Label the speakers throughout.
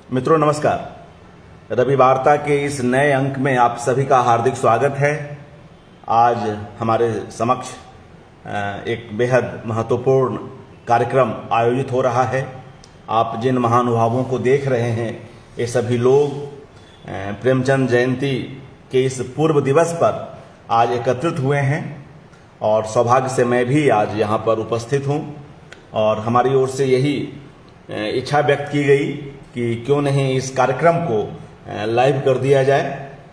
Speaker 1: मित्रों नमस्कार। रवि वार्ता के इस नए अंक में आप सभी का हार्दिक स्वागत है। आज हमारे समक्ष एक बेहद महत्वपूर्ण कार्यक्रम आयोजित हो रहा है। आप जिन महानुभावों को देख रहे हैं ये सभी लोग प्रेमचंद जयंती के इस पूर्व दिवस पर आज एकत्रित हुए हैं और सौभाग्य से मैं भी आज यहाँ पर उपस्थित हूँ और हमारी ओर से यही इच्छा व्यक्त की गई कि क्यों नहीं इस कार्यक्रम को लाइव कर दिया जाए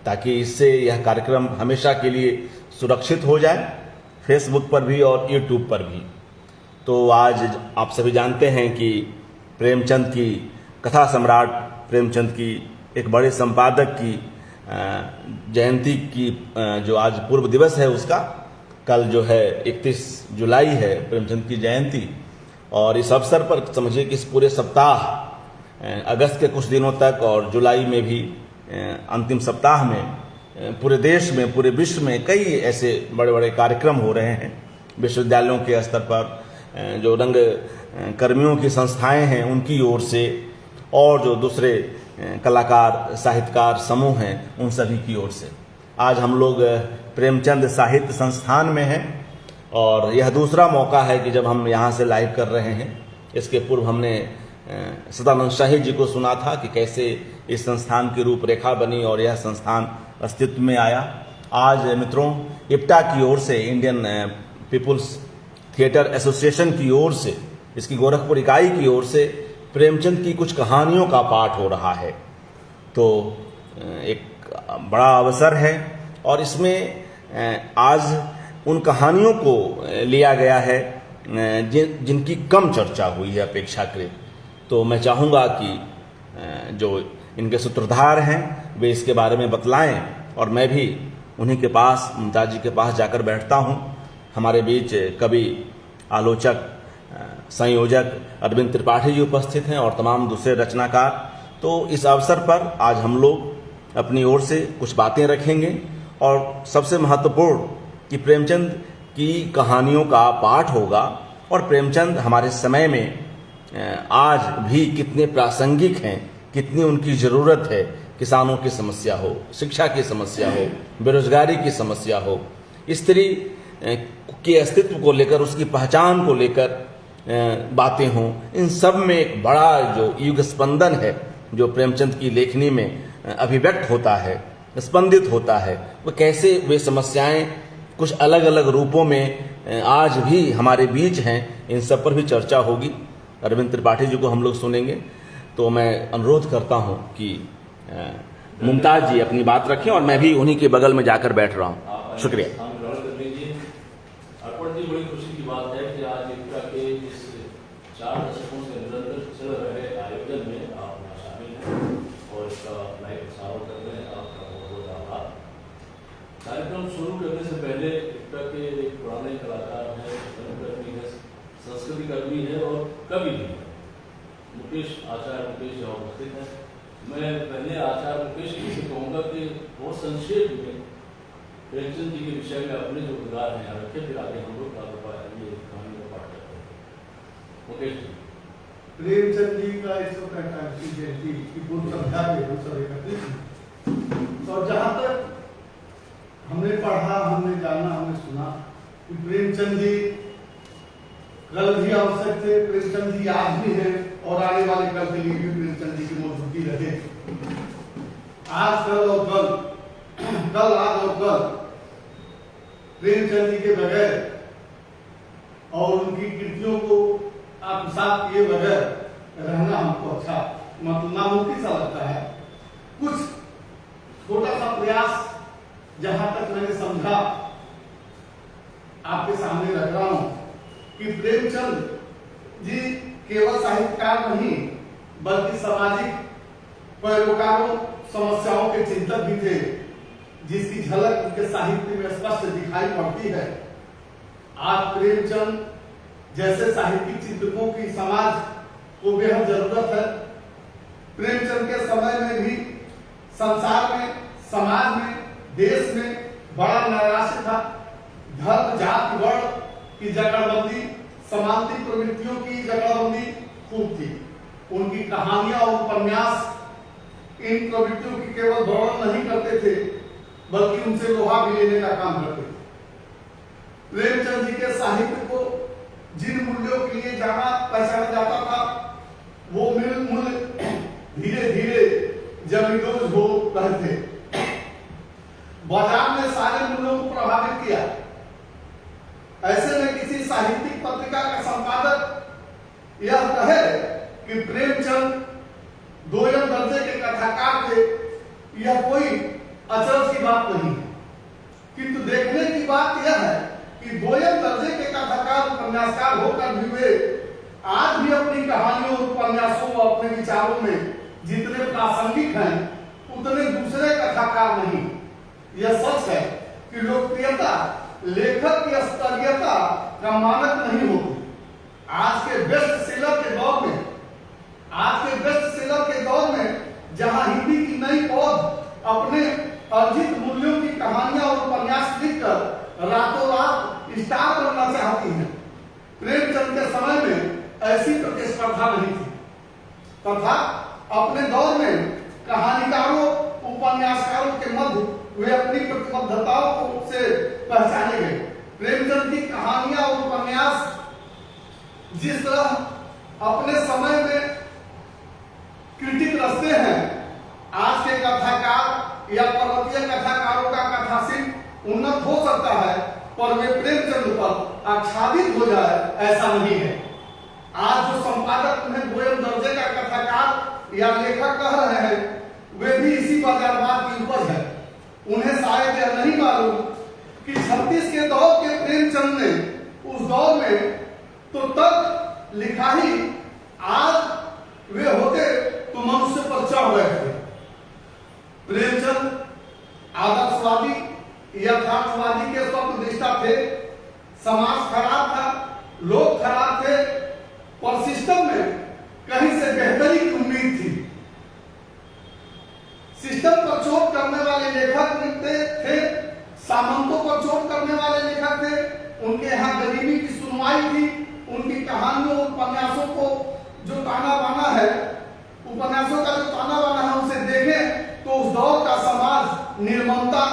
Speaker 1: ताकि इससे यह कार्यक्रम हमेशा के लिए सुरक्षित हो जाए, फेसबुक पर भी और यूट्यूब पर भी। तो आज आप सभी जानते हैं कि प्रेमचंद की कथा सम्राट प्रेमचंद की एक बड़े संपादक की जयंती की जो आज पूर्व दिवस है उसका कल जो है 31 जुलाई है प्रेमचंद की जयंती। और इस अवसर पर समझिए कि इस पूरे सप्ताह अगस्त के कुछ दिनों तक और जुलाई में भी अंतिम सप्ताह में पूरे देश में पूरे विश्व में कई ऐसे बड़े बड़े कार्यक्रम हो रहे हैं। विश्वविद्यालयों के स्तर पर जो रंग कर्मियों की संस्थाएं हैं उनकी ओर से और जो दूसरे कलाकार साहित्यकार समूह हैं उन सभी की ओर से आज हम लोग प्रेमचंद साहित्य संस्थान में हैं और यह दूसरा मौका है कि जब हम यहाँ से लाइव कर रहे हैं। इसके पूर्व हमने सदानंद शाही जी को सुना था कि कैसे इस संस्थान की रूपरेखा बनी और यह संस्थान अस्तित्व में आया। आज मित्रों इप्टा की ओर से इंडियन पीपुल्स थिएटर एसोसिएशन की ओर से इसकी गोरखपुर इकाई की ओर से प्रेमचंद की कुछ कहानियों का पाठ हो रहा है। तो एक बड़ा अवसर है और इसमें आज उन कहानियों को लिया गया है जिनकी कम चर्चा हुई है अपेक्षाकृत। तो मैं चाहूँगा कि जो इनके सूत्रधार हैं वे इसके बारे में बतलाएं और मैं भी उन्हीं के पास मुमताज जी के पास जाकर बैठता हूँ। हमारे बीच कवि आलोचक संयोजक अरविंद त्रिपाठी जी उपस्थित हैं और तमाम दूसरे रचनाकार। तो इस अवसर पर आज हम लोग अपनी ओर से कुछ बातें रखेंगे और सबसे महत्वपूर्ण कि प्रेमचंद की कहानियों का पाठ होगा और प्रेमचंद हमारे समय में आज भी कितने प्रासंगिक हैं, कितनी उनकी ज़रूरत है। किसानों की समस्या हो, शिक्षा की समस्या हो, बेरोजगारी की समस्या हो, स्त्री के अस्तित्व को लेकर उसकी पहचान को लेकर बातें हों, इन सब में एक बड़ा जो युग स्पंदन है जो प्रेमचंद की लेखनी में अभिव्यक्त होता है, स्पंदित होता है। वो कैसे वे समस्याएं कुछ अलग अलग रूपों में आज भी हमारे बीच हैं, इन सब पर भी चर्चा होगी। अरविंद त्रिपाठी जी को हम लोग सुनेंगे। तो मैं अनुरोध करता हूं कि मुमताज जी अपनी बात रखें और मैं भी उन्हीं के बगल में जाकर बैठ रहा हूं। शुक्रिया।
Speaker 2: अर्पण जी, बड़ी खुशी की बात है कि आज इप्टा के इस 4 दशकों से निरंतर चल रहे आयोजन में आप शामिल हैं और इसका लाइव प्रसारण कर रहे हैं। आपका बहुत बहुत आभार। कार्यक्रम शुरू करने से पहले इप्टा के एक पुराने कलाकार हैं, रंगकर्मी है, संस्कृति कर्मी है और कवि भी है, आचार्य मुकेश यहाँ उपस्थित है। मैं पहले आचार्य मुकेश जी से कहूँगा कि बहुत संक्षेप में प्रेमचंद जी के विषय में अपने जो विचार हैं यहाँ रखे, फिर आगे हम लोग ये कहानी का पाठ करते हैं। मुकेश जी।
Speaker 3: प्रेमचंद जी का 145वीं जयंती की पूर्व संध्या में हम सब एकत्रित। तो जहाँ तक हमने पढ़ा, हमने जाना, हमने सुना कि प्रेमचंद जी कल भी आवश्यक थे, प्रेमचंद जी आज भी हैं और आने वाले कल के लिए भी प्रेमचंद जी की मौजूदगी रहे। आज कल और कल आज और कल प्रेमचंद जी के बगैर और उनकी कृतियों को आत्मसात किए बगैर रहना हमको अच्छा मतलब नामुमकिन सा लगता है। कुछ छोटा सा प्रयास जहां तक मैंने समझा आपके सामने रख रहा हूं कि प्रेमचंद जी केवल साहित्यकार नहीं बल्कि सामाजिक पैरोकारों समस्याओं के चिंतक भी थे, जिसकी झलक उनके साहित्य में स्पष्ट दिखाई पड़ती है। आज प्रेमचंद जैसे साहित्यिक चिंतकों की समाज को बेहद जरूरत है। प्रेमचंद के समय में भी संसार में, समाज में, देश में बड़ा नैराश्य था। धर्म जाति वर्ण की जकड़बंदी, समांतिक प्रवृत्तियों की जकड़बंदी खूब थी। उनकी कहानियां और उपन्यास इन प्रवृत्तियों की केवल दौड़न नहीं करते थे, बल्कि उनसे लोहा भी लेने का काम करते थे। प्रेमचंद जी के साहित्य को जिन मूल्यों के लिए जाना पहचाना जाता था, वो मूल्य धीरे धीरे जमींदोज हो रहे थे। बाजार ने सारे मूल्यों को प्रभावित किया। ऐसे में किसी साहित्यिक पत्रिका का संपादक यह कहे कि प्रेमचंद दोयम दर्जे के कथाकार थे, यह कोई अचरज की बात नहीं है। किंतु देखने की बात यह है कि दोयम दर्जे के कथाकार उपन्यासकार होकर भी वे आज भी अपनी कहानियों, उपन्यासों व अपने विचारों में जितने प्रासंगिक हैं, उतने दूसरे कथाकार नहीं। यह सच है कि लोकप्रियता लेखक की स्तरीयता का मानक नहीं होती। आज के बेस्ट सेलर के दौर में जहां हिंदी की नई पौध अपने अर्जित मूल्यों की कहानियां और उपन्यास लिखकर रातों रात स्टार बनना चाहती हैं, प्रेमचंद के समय में ऐसी प्रतिस्पर्धा नहीं थी तथा अपने दौर में कहानीकारों, उपन्यासकारों के मध्य वे अपनी प्रतिबद्धताओं से पहचाने गए। प्रेमचंद की कहानियां और उपन्यास जिस तरह अपने समय में क्रिटिक रचते हैं, आज के कथाकार या पर्वतीय कथाकारों का कथा शिल्प उन्नत हो सकता है, पर वे प्रेमचंद पर आच्छादित हो जाए ऐसा नहीं है। आज जो संपादक उन्हें दोयम दर्जे का कथाकार या लेखक कह रहे हैं, वे भी इसी बाजारवाद की उपज है। उन्हें शायद यह नहीं मालूम कि 36 के दौर के प्रेमचंद ने उस दौर में तो तक लिखा ही, आज वे होते तो मनुष्य पर चढ़ गए थे। प्रेमचंद आदर्शवादी, यथार्थवादी के स्वप्नदृष्टा थे। समाज खराब था, लोग खराब थे, पर सिस्टम में कहीं से बेहतरी की उम्मीद थी। सिस्टम पर चोट करने वाले लेखक थे, सामंतों पर चोट करने वाले लेखक थे। उनके यहाँ गरीबी की सुनवाई थी। उनकी कहानियों, उपन्यासों को जो ताना बाना है, उपन्यासों का जो ताना बाना है, उसे देखें तो उस दौर का समाज निर्ममता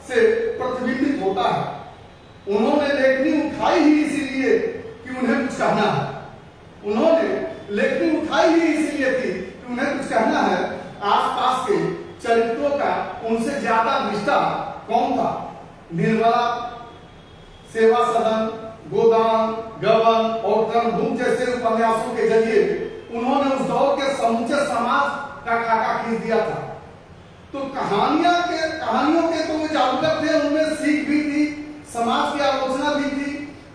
Speaker 3: से प्रतिबिंबित होता है। उन्होंने लेखनी उठाई ही इसीलिए कि उन्हें कुछ कहना है। उन्होंने लेखनी उठाई ही इसीलिए थी कि उन्हें कुछ कहना है। आसपास के चरित्रों का उनसे ज्यादा निष्ठा कौन था? निर्मला, सेवा सदन, गोदान, गबन और कर्मभूमि जैसे उपन्यासों के जरिए उन्होंने उस दौर के समूचे समाज का खाका खींच दिया था। तो कहानियों के तो वे जागरूक थे, उनमें सीख भी थी, समाज की आलोचना भी थी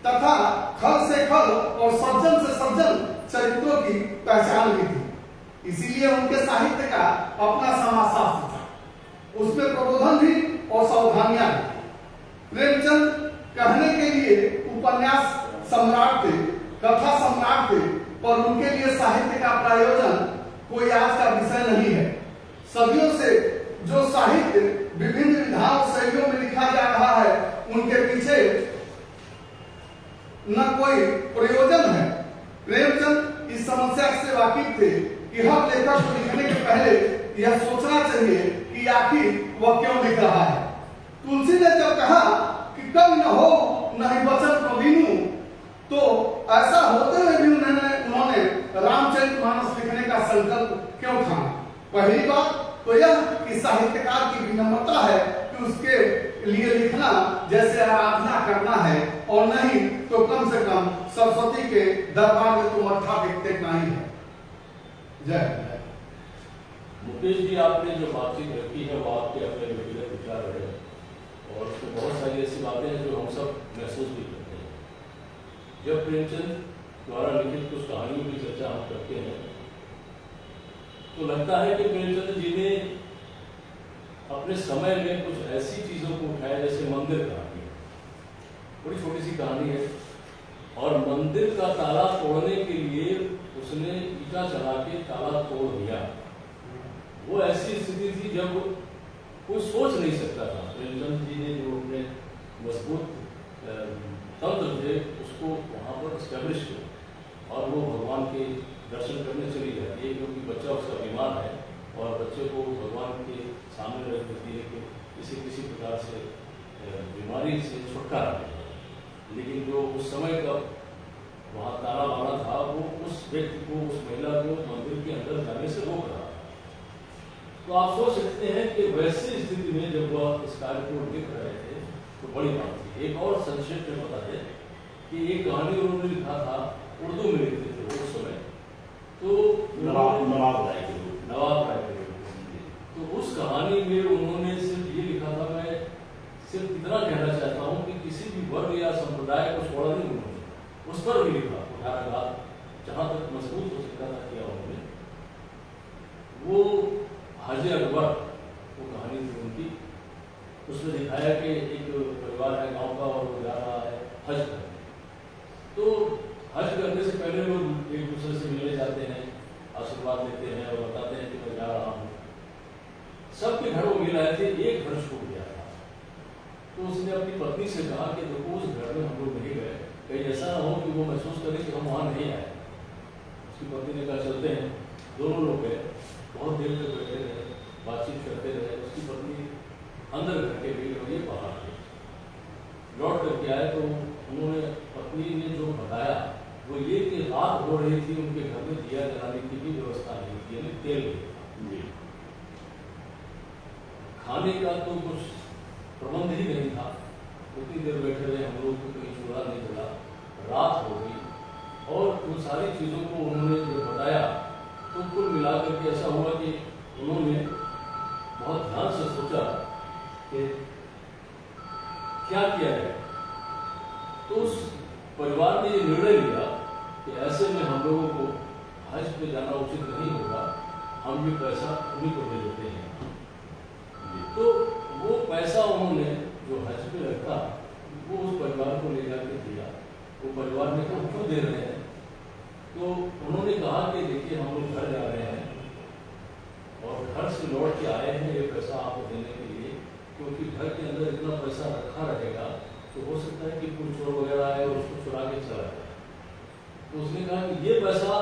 Speaker 3: तथा खल से खल और सज्जन से सज्जन चरित्रों की पहचान भी थी। इसीलिए उनके साहित्य का अपना समाजशास्त्र था, उसमें प्रबोधन भी और सावधानियां भी। प्रेमचंद कहने के लिए उपन्यास सम्राट थे, कथा सम्राट थे, पर उनके लिए साहित्य का प्रायोजन कोई आज का विषय नहीं है। सदियों से जो साहित्य विभिन्न विधाओं शैलियों में लिखा जा रहा है, उनके पीछे न कोई प्रयोजन है। प्रेमचंद इस समस्या से वाकिफ थे कि हर लेखक को लिखने के पहले यह सोचना चाहिए कि आखिर वह क्यों लिख रहा है। तुलसी ने जब कहा कि कवि न हो नहीं वचन कविनु, तो ऐसा होते हुए भी उन्होंने रामचरितमानस लिखने का संकल्प क्यों ठाना? पहली बात तो यह कि साहित्यकार की विनम्रता है कि उसके लिए लिखना जैसे आराधना करना है, और नहीं तो कम से कम सरस्वती के दरबार में तो मत्था टेकते नहीं है। जय
Speaker 2: मुकेश जी, आपने जो बातचीत रखी है वो आपके अपने व्यक्तिगत विचार रहे, और उसमें बहुत सारी ऐसी बातें हैं जो हम सब महसूस भी करते हैं। जब प्रेमचंद द्वारा लिखित कुछ कहानियों की चर्चा हम करते हैं तो लगता है कि प्रेमचंद जी ने अपने समय में कुछ ऐसी चीजों को उठाया, जैसे मंदिर कहानी, बड़ी छोटी सी कहानी है, और मंदिर का ताला तोड़ने के लिए उसने ईटा चढ़ा के ताला तोड़ दिया। वो ऐसी स्थिति थी जब कोई सोच नहीं सकता था। प्रेमचंद जी ने जो अपने मजबूत तंत्र थे उसको वहाँ पर स्टैब्लिश किया, और वो भगवान के दर्शन करने चली जाती है, क्योंकि बच्चा उसका बीमार है और बच्चे को सामने रख देती है कि इसे किसी प्रकार से बीमारी से छुटकारा मिले, लेकिन जो उस समय का वहाँ ताला बाना था वो उस व्यक्ति को, उस महिला को मंदिर के अंदर जाने से रोक रहा था। तो आप सोच सकते हैं कि वैसी स्थिति में जब वह इस कार्य को लिख रहे थे तो बड़ी बात थी। एक और संक्षेप में बता दें कि एक कहानी उन्होंने लिखा था, उर्दू में लिखते थे उस समय, तो
Speaker 1: नवाब राय के
Speaker 2: तो उस कहानी में उन्होंने सिर्फ ये लिखा था, मैं सिर्फ इतना कहना चाहता हूँ कि किसी भी वर्ग या संप्रदाय को छोड़ा नहीं उन्होंने, उस पर भी लिखा उठाराघात जहाँ तक मजबूत हो सकता था किया उन्होंने। वो हाजी अकबर वो कहानी थी उनकी, उसमें दिखाया कि एक परिवार है गांव का और वो जा रहा है हज करने। तो हज करने से पहले लोग एक दूसरे से मिलने जाते हैं, आशीर्वाद लेते हैं और बताते हैं कि मैं जा रहा हूँ। सबके घर वो मिल आए थे, एक घर छूट गया था। तो उसने अपनी पत्नी से कहा कि देखो उस घर में हम लोग नहीं गए, कहीं ऐसा ना हो कि वो महसूस करें कि हम वहाँ नहीं आए। उसकी पत्नी ने कहा चलते हैं। दोनों लोग गए, बहुत देर तक बैठे रहे, बातचीत करते रहे। उसकी पत्नी अंदर घर के गई और ये बाहर गई। लौट करके आए तो उन्होंने, पत्नी ने जो बताया वो ये कि रात हो रही थी, उनके घर में दिया जलाने की भी व्यवस्था नहीं थी, यानी तेल नहीं था, खाने का तो कुछ प्रबंध ही नहीं था। उतनी देर बैठे रहे हम लोग, तो कहीं चूल्हा नहीं जला, रात हो गई। और उन सारी चीज़ों को उन्होंने जो बताया तो कुल मिलाकर के ऐसा हुआ कि उन्होंने बहुत ध्यान से सोचा कि क्या किया जाए। तो उस परिवार ने ये निर्णय लिया कि ऐसे में हम लोगों को हज पे जाना उचित नहीं होगा, हम ये पैसा उन्हीं को दे देते हैं। तो वो पैसा उन्होंने जो हज पे रखा वो उस परिवार को ले जाकर दिया। वो परिवार ने कहा क्यों दे रहे हैं? तो उन्होंने कहा कि देखिए हम लोग घर जा रहे हैं और घर से लौट के आए हैं ये पैसा आपको देने के लिए, क्योंकि घर के अंदर इतना पैसा रखा रहेगा तो हो सकता है कि कोई चोर वगैरह आए और उसको चुरा के चला जाए। तो उसने कहा कि ये पैसा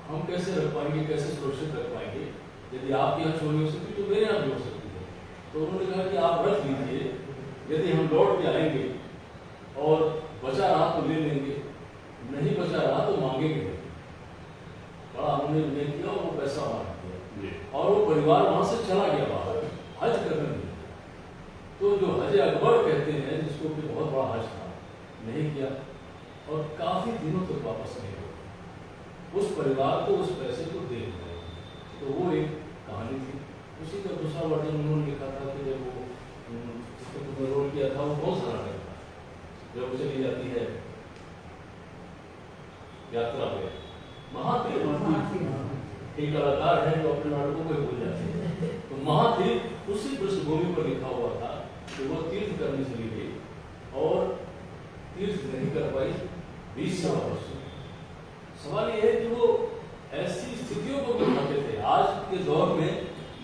Speaker 2: हम कैसे रख पाएंगे, कैसे सुरक्षित रख पाएंगे? यदि आपके यहाँ चोरी हो सकती तो मेरे यहाँ भी हो सकती है। तो उन्होंने कहा कि आप रख लीजिए, यदि हम लौट के आएंगे और बचा रहा तो ले लेंगे, नहीं बचा रहा तो मांगेंगे। बड़ा हमने उन्हें किया और वो पैसा मांग दिया और वो परिवार वहां से चला गया बाहर हज करने के लिए। तो जो हज अकबर कहते हैं, जिसको कि बहुत बड़ा हज था, नहीं किया और काफी दिनों तक वापस नहीं हुआ। उस परिवार को उस पैसे को दे दिया। तो वो एक कहानी थी। उसी का दूसरा वर्जन उन्होंने लिखा था कि जब वो रोल किया था वो बहुत सारा था, जब चली जाती है यात्रा पे, महातीर एक कलाकार है जो अपने नाटकों को भूल जाते हैं। तो महातीर उसी पृष्ठभूमि पर लिखा हुआ था कि वो तीर्थ करने चली गई और तीर्थ नहीं कर पाई 20 वर्ष। सवाल ये है कि वो ऐसी स्थितियों को दिखाते थे। आज के दौर में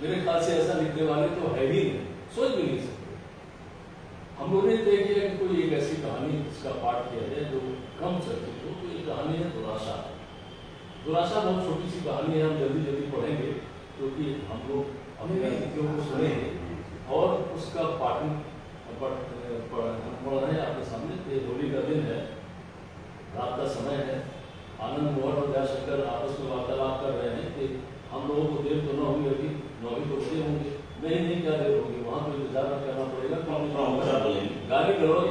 Speaker 2: मेरे ख्याल से ऐसा लिखने वाले तो है ही नहीं, सोच भी नहीं सकते। हम लोगों ने तय किया कि कोई एक ऐसी कहानी जिसका पाठ किया जाए जो कम चर्चित हो। तो ये कहानी है दुराशा। दुराशा बहुत छोटी सी कहानी है, हम जल्दी जल्दी पढ़ेंगे क्योंकि हम लोग अपने अतिथियों को सुनेंगे और उसका पाठन पढ़ रहे हैं आपके सामने। होली का दिन है, रात का समय है, आनंद मोहन और दयाशंकर आपस में वार्तालाप कर रहे हैं कि हम लोगों को देर तो न हुई, अभी 9 ही बजते होंगे। नहीं क्या देर होगी, वहाँ तो इंतजार करना पड़ेगा, गाली गलौज,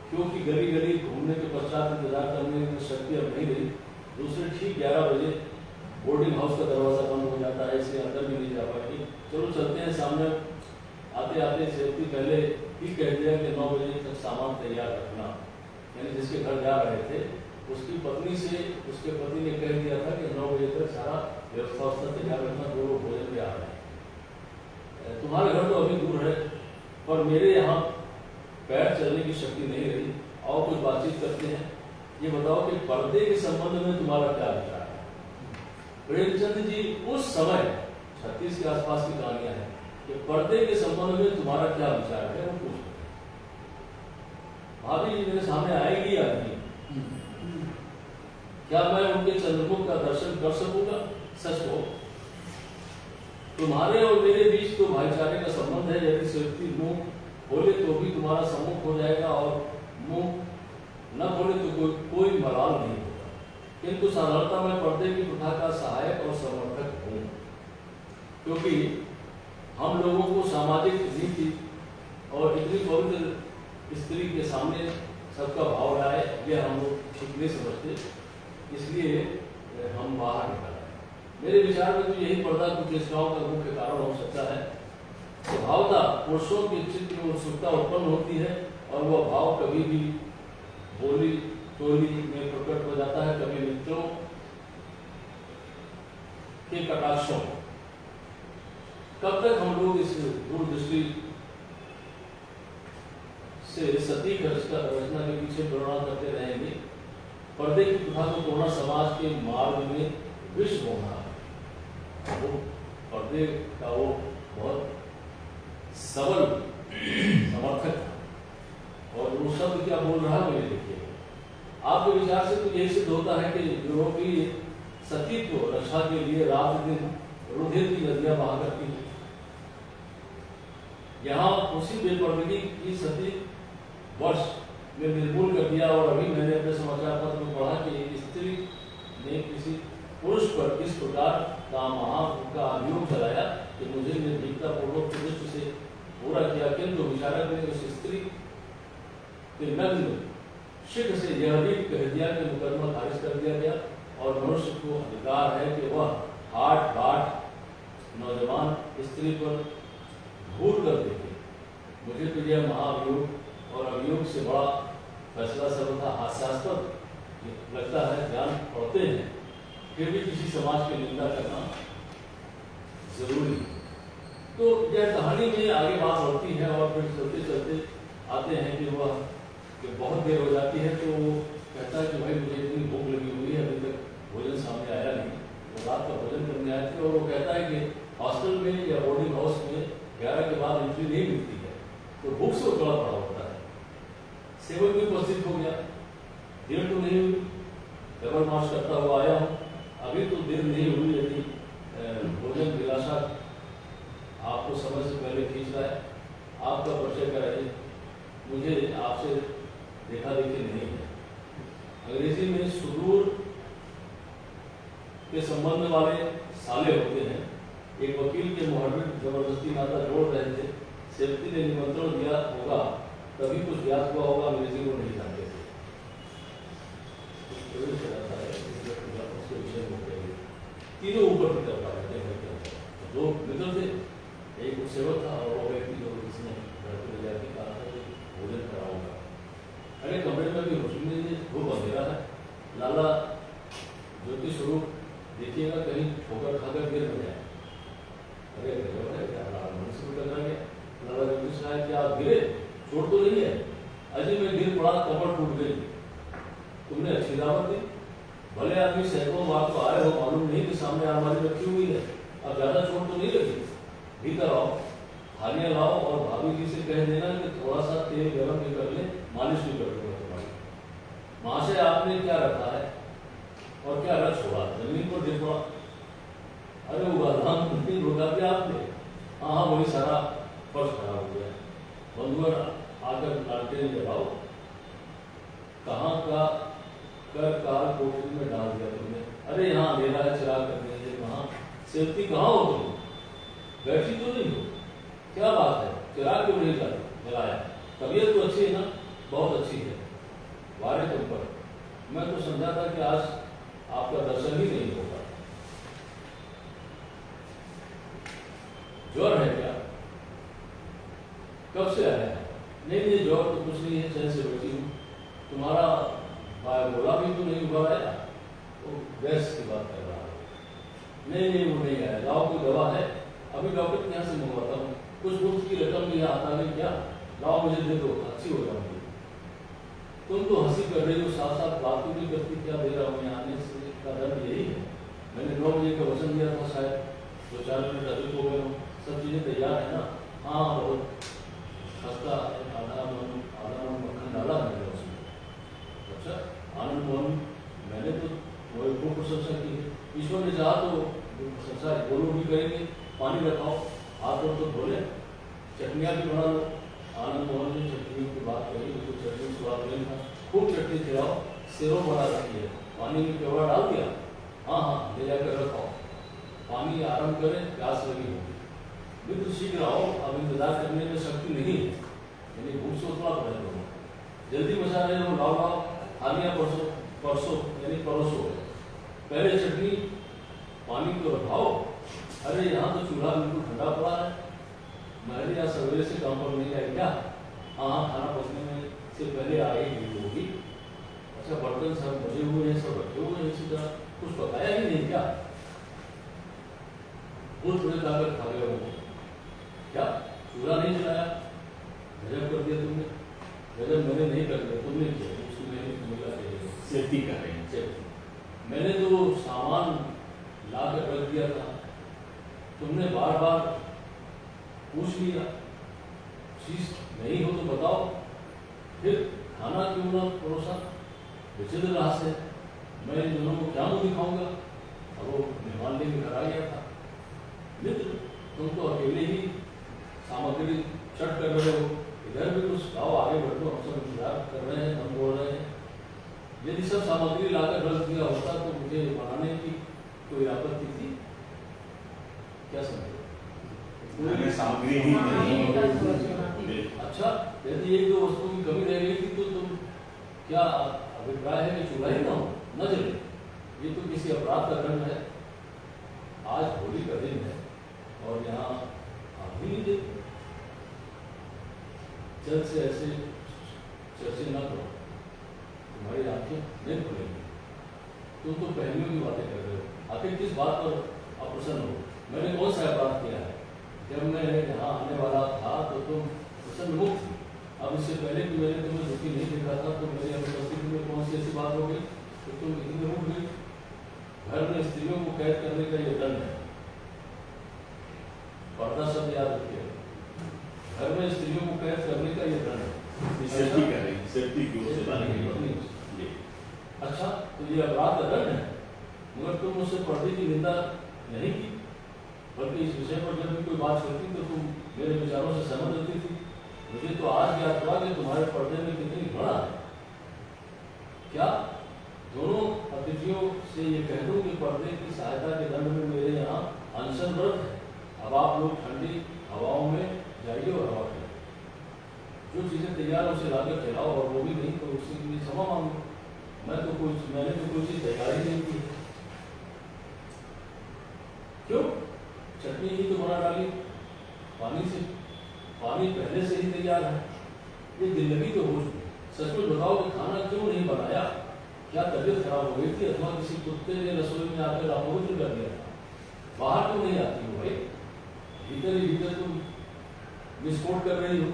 Speaker 2: क्योंकि गली गली घूमने के पश्चात इंतजार करने में शक्ति अब नहीं रही। दूसरे ठीक 11 बजे बोर्डिंग हाउस का दरवाजा बंद हो जाता है, इसलिए अंदर भी नहीं जा पाएगी। चलो चलते हैं। सामने आते आते सेफ्टी पहले ही कह दिया कि 9 बजे तक सामान तैयार रखना। यानी जिसके घर जा रहे थे उसकी पत्नी से उसके पति ने कह दिया था कि 9 बजे तक सारा व्यवस्था तैयार रखना, 2 लोग भोजन पे आ रहे हैं। तुम्हारे घर तो अभी दूर है पर मेरे यहाँ पैर चलने की शक्ति नहीं रही, और कुछ बातचीत करते हैं। ये बताओ कि पर्दे के संबंध में तुम्हारा क्या विचार है? प्रेमचंद जी उस समय 36 के आसपास की कहानियां हैं कि पर्दे के संबंध में तुम्हारा क्या विचार है, वो पूछ। भाभी मेरे सामने आएगी या नहीं? क्या मैं उनके चंद्रमुख का दर्शन कर सकूंगा? सच को तुम्हारे और मेरे बीच तो भाईचारे का संबंध है। यदि सेवती मुंह खोले तो भी तुम्हारा सम्मुख हो जाएगा, और मुंह न खोले तो कोई मलाल नहीं होगा। किंतु साधारणता में पर्दे की प्रथा का सहायक और समर्थक हूँ, क्योंकि हम लोगों को सामाजिक नीति और इतनी पवित्र स्त्री के सामने सबका भाव लाए, यह हम लोग ठीक नहीं समझते, इसलिए हम बाहर निकल आए। मेरे विचार में तो यही पर्दा कुछ चेष्टाओं का मुख्य कारण हो सकता है। स्वभावतः पुरुषों के चित्त में उत्सुकता उत्पन्न होती है, और वह भाव कभी भी बोली टोली में प्रकट हो जाता है, कभी मित्रों के कटाक्षों। कब तक हम लोग इस दूरदृष्टि से सटीक रचना के पीछे प्रेरणा करते रहेंगे? पर्दे की प्रथा को तोड़ना समाज के मार्ग में विष बोना है। वो पर्दे का वो बहुत सबल समर्थक है, और वो शब्द क्या बोल रहा है मुझे देखिए। आपके विचार से तो यही सिद्ध होता है कि यूरोपीय सतीत्व रक्षा के लिए रात दिन रुधिर की नदियां बहा करती है। यहाँ उसी बेपर्दगी की सती वर्ष में निर्मूल कर दिया। और अभी मैंने अपने समाचार पत्र में पढ़ा कि एक स्त्री ने किसी पुरुष पर इस प्रकार का का अभियोग चलाया कि मुझे निर्भीकता पूर्वक दृष्टि से पूरा किया, किंतु विचारक ने उस स्त्री के नग्न शीघ्र से यह भी कह दिया कि मुकदमा खारिज कर दिया गया, और मनुष्य को अधिकार है कि वह हाट बाट नौजवान स्त्री पर घूर कर देखे। मुझे तो यह महाअभियोग और अभियोग से बड़ा फैसला सर्वथा हास्यास्पद लगता है। ध्यान पड़ते हैं, फिर भी किसी समाज की निंदा करना जरूरी। तो यह कहानी में आगे बात बढ़ती है, और फिर चलते चलते आते हैं कि वह बहुत देर हो जाती है, तो वो कहता है कि भाई मुझे इतनी भूख लगी हुई है, अभी तक भोजन सामने आया नहीं। तो रात का भोजन करने आए थे, और वो कहता है कि हॉस्टल में या बोर्डिंग हाउस में 11 के बाद एंट्री नहीं मिलती है, तो भूख से उतला पड़ा होता है। सेवक भी उपस्थित हो गया, देर तो नहीं हुई, डबल मार्च करता हुआ आया हूँ, अभी तो देर नहीं हुई, यदि भोजन दिलासा आपको समय से पहले खींच रहा है, आपका परिचय कराइए, मुझे आपसे देखा देखी नहीं है। अंग्रेजी में सुदूर के संबंध वाले साले होते हैं। एक वकील के मुहर्रिर जबरदस्ती नाता जोड़ रहे थे। सेवती ने निमंत्रण दिया होगा, तभी कुछ ज्ञात हुआ होगा, अंग्रेजी को नहीं जानते थे। तीनों ऊपर की तरफ आ गए, दो मित्र थे, एक सेवक था, और वो व्यक्ति जो जिसने लड़के ले जाके कहा था कि भोजन कराऊंगा। अरे कमरे में भी रोशनी नहीं है, खूब अंधेरा है, लाला ज्योति स्वरूप देखिएगा कहीं ठोकर खाकर गिर न जाए। अरे मनुष्य टकरा गया, लाला ज्योति साहब क्या आप गिरे? चोट तो नहीं है? अजी मैं गिर पड़ा, कमर टूट गई। तुमने अच्छी दावत दी, भले आदमी सैकड़ों बार तो आए हो, मालूम नहीं कि सामने अलमारी रखी हुई है, अब ज्यादा चोट तो नहीं लगी, भीतर आओ, थालियां लाओ, और भाभी जी से कह देना कि थोड़ा सा तेल गर्म भी कर ले, मालिश भी कर दो तुम्हारी। महाशय आपने क्या रखा है और क्या रख छोड़ा? जमीन पर गिर पड़ा। अरे वो आधान नहीं रोका दिया आपने? हाँ वही सारा फर्श खराब हो गया। बंधुआ आकर लालटेन जलाओ, कहाँ का कर काल कोठरी में डाल दिया तुमने? अरे यहाँ अंधेरा है, चिराग करने से कहाँ? सेवती कहाँ हो तुम? बैठी तो नहीं हो? क्या बात है, चिराग क्यों नहीं जलाया? तबीयत तो अच्छी है ना? बहुत अच्छी है। वारे तुम पर, मैं तो समझा था कि आज आपका दर्शन ही नहीं होगा। ज्वर है क्या? कब से आया है? नहीं ज्वर तो कुछ नहीं है, चैन से बैठी हूँ। तुम्हारा बोला भी तो नहीं हुआ है, वो गैस की बात कर रहा है। नहीं वो नहीं आया। लाओ कोई दवा है? अभी डॉक्टर के यहाँ से मंगवाता हूँ। कुछ मुफ्त की रकम भी आता नहीं क्या? लाओ मुझे दे दो, अच्छी हो जाऊंगी। तुम तो हंसी कर रही हो, साथ साथ बात भी नहीं करती। क्या दे रहा हूँ यहाँ आने से का दर्द यही है। मैंने 9 बजे का वचन दिया था, शायद 2-4 मिनट अधिक हो गए हो। सब चीजें तैयार है ना? हाँ बहुत खस्ता, आधा मक्खन डाला मैंने उसमें। अच्छा आनंद मोहन, मैंने तो वो प्रशंसा की है। ईश्वर ने चाहा तो प्रशंसा दोनों भी करेंगे। पानी रखाओ, हाथ और तो धो ले, चटनियाँ भी बना लो। आनंद मोहन ने चटनियों की बात करी, तो चटनी स्वाद नहीं था, खूब चटनी खिलाओ, सिरों बना रखी है, पानी में केवड़ा डाल दिया, हाँ हाँ ले जाकर रखाओ, पानी आराम करें, प्यास लगी होगी। मित्र शीघ्र आओ, अब इंतजार करने में शक्ति नहीं है, यानी भूख से उतना पड़े, जल्दी मचा रहे हो, लाओ लाओ, खानिया परसों परसों यानी परोसो, पहले चटनी पानी को रखाओ। अरे यहाँ तो चूल्हा बिल्कुल ठंडा पड़ा है, मैं यहाँ सवेरे से काम पर नहीं आई क्या? हाँ हाँ, खाना पकने में से पहले आएगी होगी। अच्छा, बर्तन सब बचे हुए हैं, सब रखे हुए हैं इसी तरह, कुछ पकाया ही नहीं क्या? वो थोड़े ताकत खा गए हो क्या? चूल्हा नहीं जलाया, गजब कर दिया तुमने। गजब मैंने नहीं कर दिया, तुमने किया, उसकी मैंने मिला
Speaker 4: सेफ्टी कर रहे हैं।
Speaker 2: सेफ्टी। मैंने तो सामान ला कर रख दिया था, तुमने बार बार पूछ लिया, चीज नहीं हो तो बताओ, फिर खाना क्यों ना परोसा? विचित्र रास है, मैं इन दोनों को क्या मुंह दिखाऊंगा? और वो मेहमान लेकर घर आ गया था। मित्र, तुम तो अकेले ही सामग्री चट कर रहे हो, इधर भी कुछ गाँव आगे बढ़ दो, हम सब इंतजार कर रहे हैं, हम बोल रहे हैं। यदि सब सामग्री लाकर रख दिया होता तो मुझे बनाने की कोई आपत्ति थी क्या? समझे,
Speaker 4: सामग्री ही नहीं।
Speaker 2: अच्छा, यदि एक दो वस्तुओं की कमी रह गई थी तो तुम क्या अभिप्राय है कि चूल्हा ही ना हो, न जले? ये तो किसी अपराध का दंड है। आज होली का दिन है और यहाँ आप भी नहीं देते, जल्द से ऐसे चर्चे न करो, तुम्हारी आंखें नहीं खुलेंगी। तुम तो पहलियों की बातें कर रहे हो, आखिर किस बात पर अप्रसन्न हो? मैंने कौन सा अपराध किया है? जब मैं यहाँ आने वाला था तो तुम प्रसन्न मुक्त थी, अब इससे पहले कि मैंने तुम्हें दुखी नहीं देखा था तो मेरी अनुपस्थिति में कौन सी ऐसी बात हो गई तो तुम इतनी रुक गई? घर में स्त्रियों को कैद करने का ये दंड है, पर्दा सब याद रखिए, घर में स्त्रियों को कैद करने का ये दंड है।
Speaker 4: सेफ्टी कर रहे हैं, सेफ्टी की ओर से बात
Speaker 2: नहीं।
Speaker 4: जी।
Speaker 2: अच्छा, तो ये अपराध का दंड है, मगर तुम मुझसे पर्दे की निंदा नहीं की, बल्कि इस विषय पर जब भी कोई बात करती तो तुम मेरे विचारों से सहमत रहती थी। मुझे तो आज ज्ञात हुआ कि तुम्हारे पर्दे में कितनी बड़ा है। क्या दोनों अतिथियों से ये कह दूं कि पर्दे की सहायता के दंड में मेरे यहाँ अनशनरत है? अब आप लोग ठंडी हवाओं में जाइए और हवा करें, जो चीजें तैयार उसे लाकर खिलाओ, और वो भी नहीं तो उसके लिए क्षमा मांगो। मैंने तो कोई चीज तैयार ही नहीं की। क्यों? चटनी ही तो बना डाली पानी पहले से ही तैयार है। ये दिल लगी तो हो चुकी। सच में बताओ कि खाना क्यों नहीं बनाया? क्या तबीयत खराब हो गई थी अथवा किसी कुत्ते ने रसोई में आकर अपवित्र कर दिया था? बाहर क्यों नहीं आती हो भाई? भीतर ही भीतर तुम विस्फोट कर रही हो।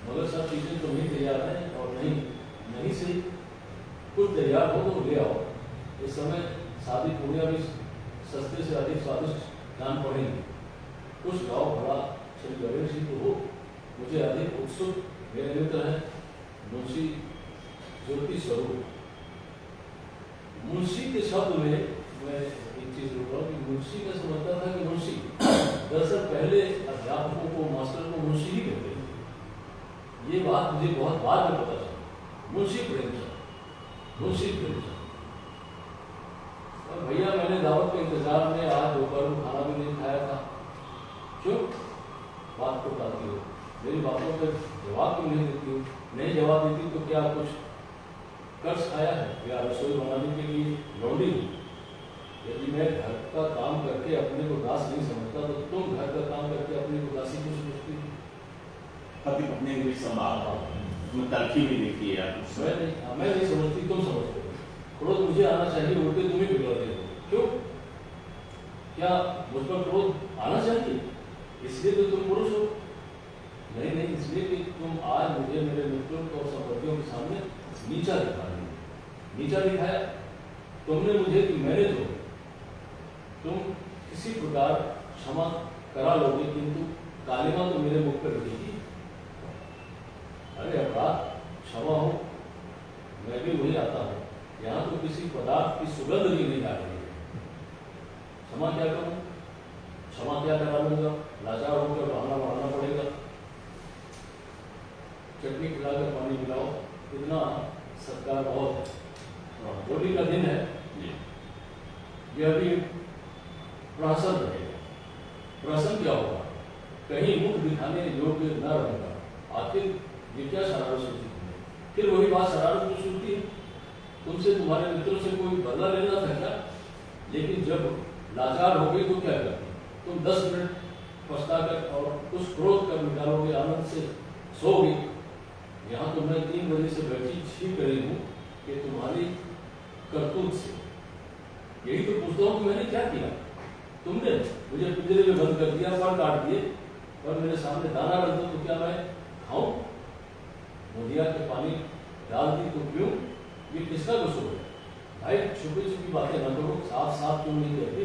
Speaker 2: मगर सब चीजें तो नहीं तैयार है, और नहीं सही कुछ तैयार हो तो ले आओ। इस समय शादी पूर्णिया भी सस्ते से अधिक स्वादिष्ट जान पड़ेंगे। कुछ गाँव भला श्री गणेश जी तो हो, मुझे अधिक उत्सुक मेरे मित्र है मुंशी ज्योति स्वरूप। मुंशी के शब्द में मैं एक चीज बोल रहा हूँ कि मुंशी में समझता था कि मुंशी, दरअसल पहले अध्यापकों को, मास्टर को मुंशी ही कहते थे। ये बात मुझे बहुत बाद में पता चला। मुंशी प्रेमचंद। और भैया, मैंने दावत के इंतजार में आज दोपहर में खाना भी नहीं खाया था। क्यों बात को टालती हो? मेरी बातों पर जवाब क्यों नहीं देती हो? नहीं जवाब देती तो क्या कुछ कर्ज खाया है या रसोई बनाने के लिए लौंडी? यदि मैं घर का काम करके अपने को दास नहीं समझता तो तुम घर का काम करके अपने को दासी क्यों समझती हो?
Speaker 4: पति पत्नी के बीच संवाद उसमें तलखी भी देखी है यार।
Speaker 2: मैं नहीं समझती, तुम समझते हो। क्रोध मुझे आना चाहिए, उल्टे तुम ही बिगड़ देते हो। क्यों? क्या मुझ पर क्रोध आना चाहिए इसलिए तो तुम पुरुष हो? नहीं, इसलिए कि तुम आज मुझे मेरे मित्रों और संपत्तियों के सामने नीचा दिखा रही हो। नीचा दिखाया तुमने मुझे कि मैंने तुम किसी प्रकार क्षमा करा लोगे, किंतु कालिमा तो मेरे मुख पर रहेगी। अरे अपराध क्षमा हो, मैं भी वही आता हूँ। यहाँ तो किसी पदार्थ की सुगंध भी नहीं आ रही है। क्षमा क्या करूँ? क्षमा क्या करा लूंगा, लाचार होकर बहाना बढ़ाना पड़ेगा। चटनी खिलाकर पानी पिलाओ, इतना सत्कार बहुत है। होली का दिन है, यह भी प्रहसन रहेगा। प्रहसन क्या होगा, कहीं मुख दिखाने योग्य न रहेगा। आखिर ये क्या शरारत सोचती है? फिर वही बात शरारत तो सुनती है, तुमसे तुम्हारे मित्रों से कोई बदला लेना था क्या? लेकिन जब लाचार हो गई तो क्या करती? तुम 10 मिनट पछताकर और उस क्रोध कर निकालोगे, आनंद से सोओगे। यहाँ तो मैं 3 बजे से बैठी छींक रही हूँ कि तुम्हारी करतूत से। यही तो पूछता हूँ कि मैंने क्या किया? तुमने मुझे पिंजरे में बंद कर दिया, पर काट दिए और मेरे सामने दाना रख दो तो क्या मैं खाऊं? नदिया के पानी डाल दी तो क्यों? ये किसका कसूर है? भाई छुपी छुपी बातें न करो, साफ साफ क्यों नहीं कहती?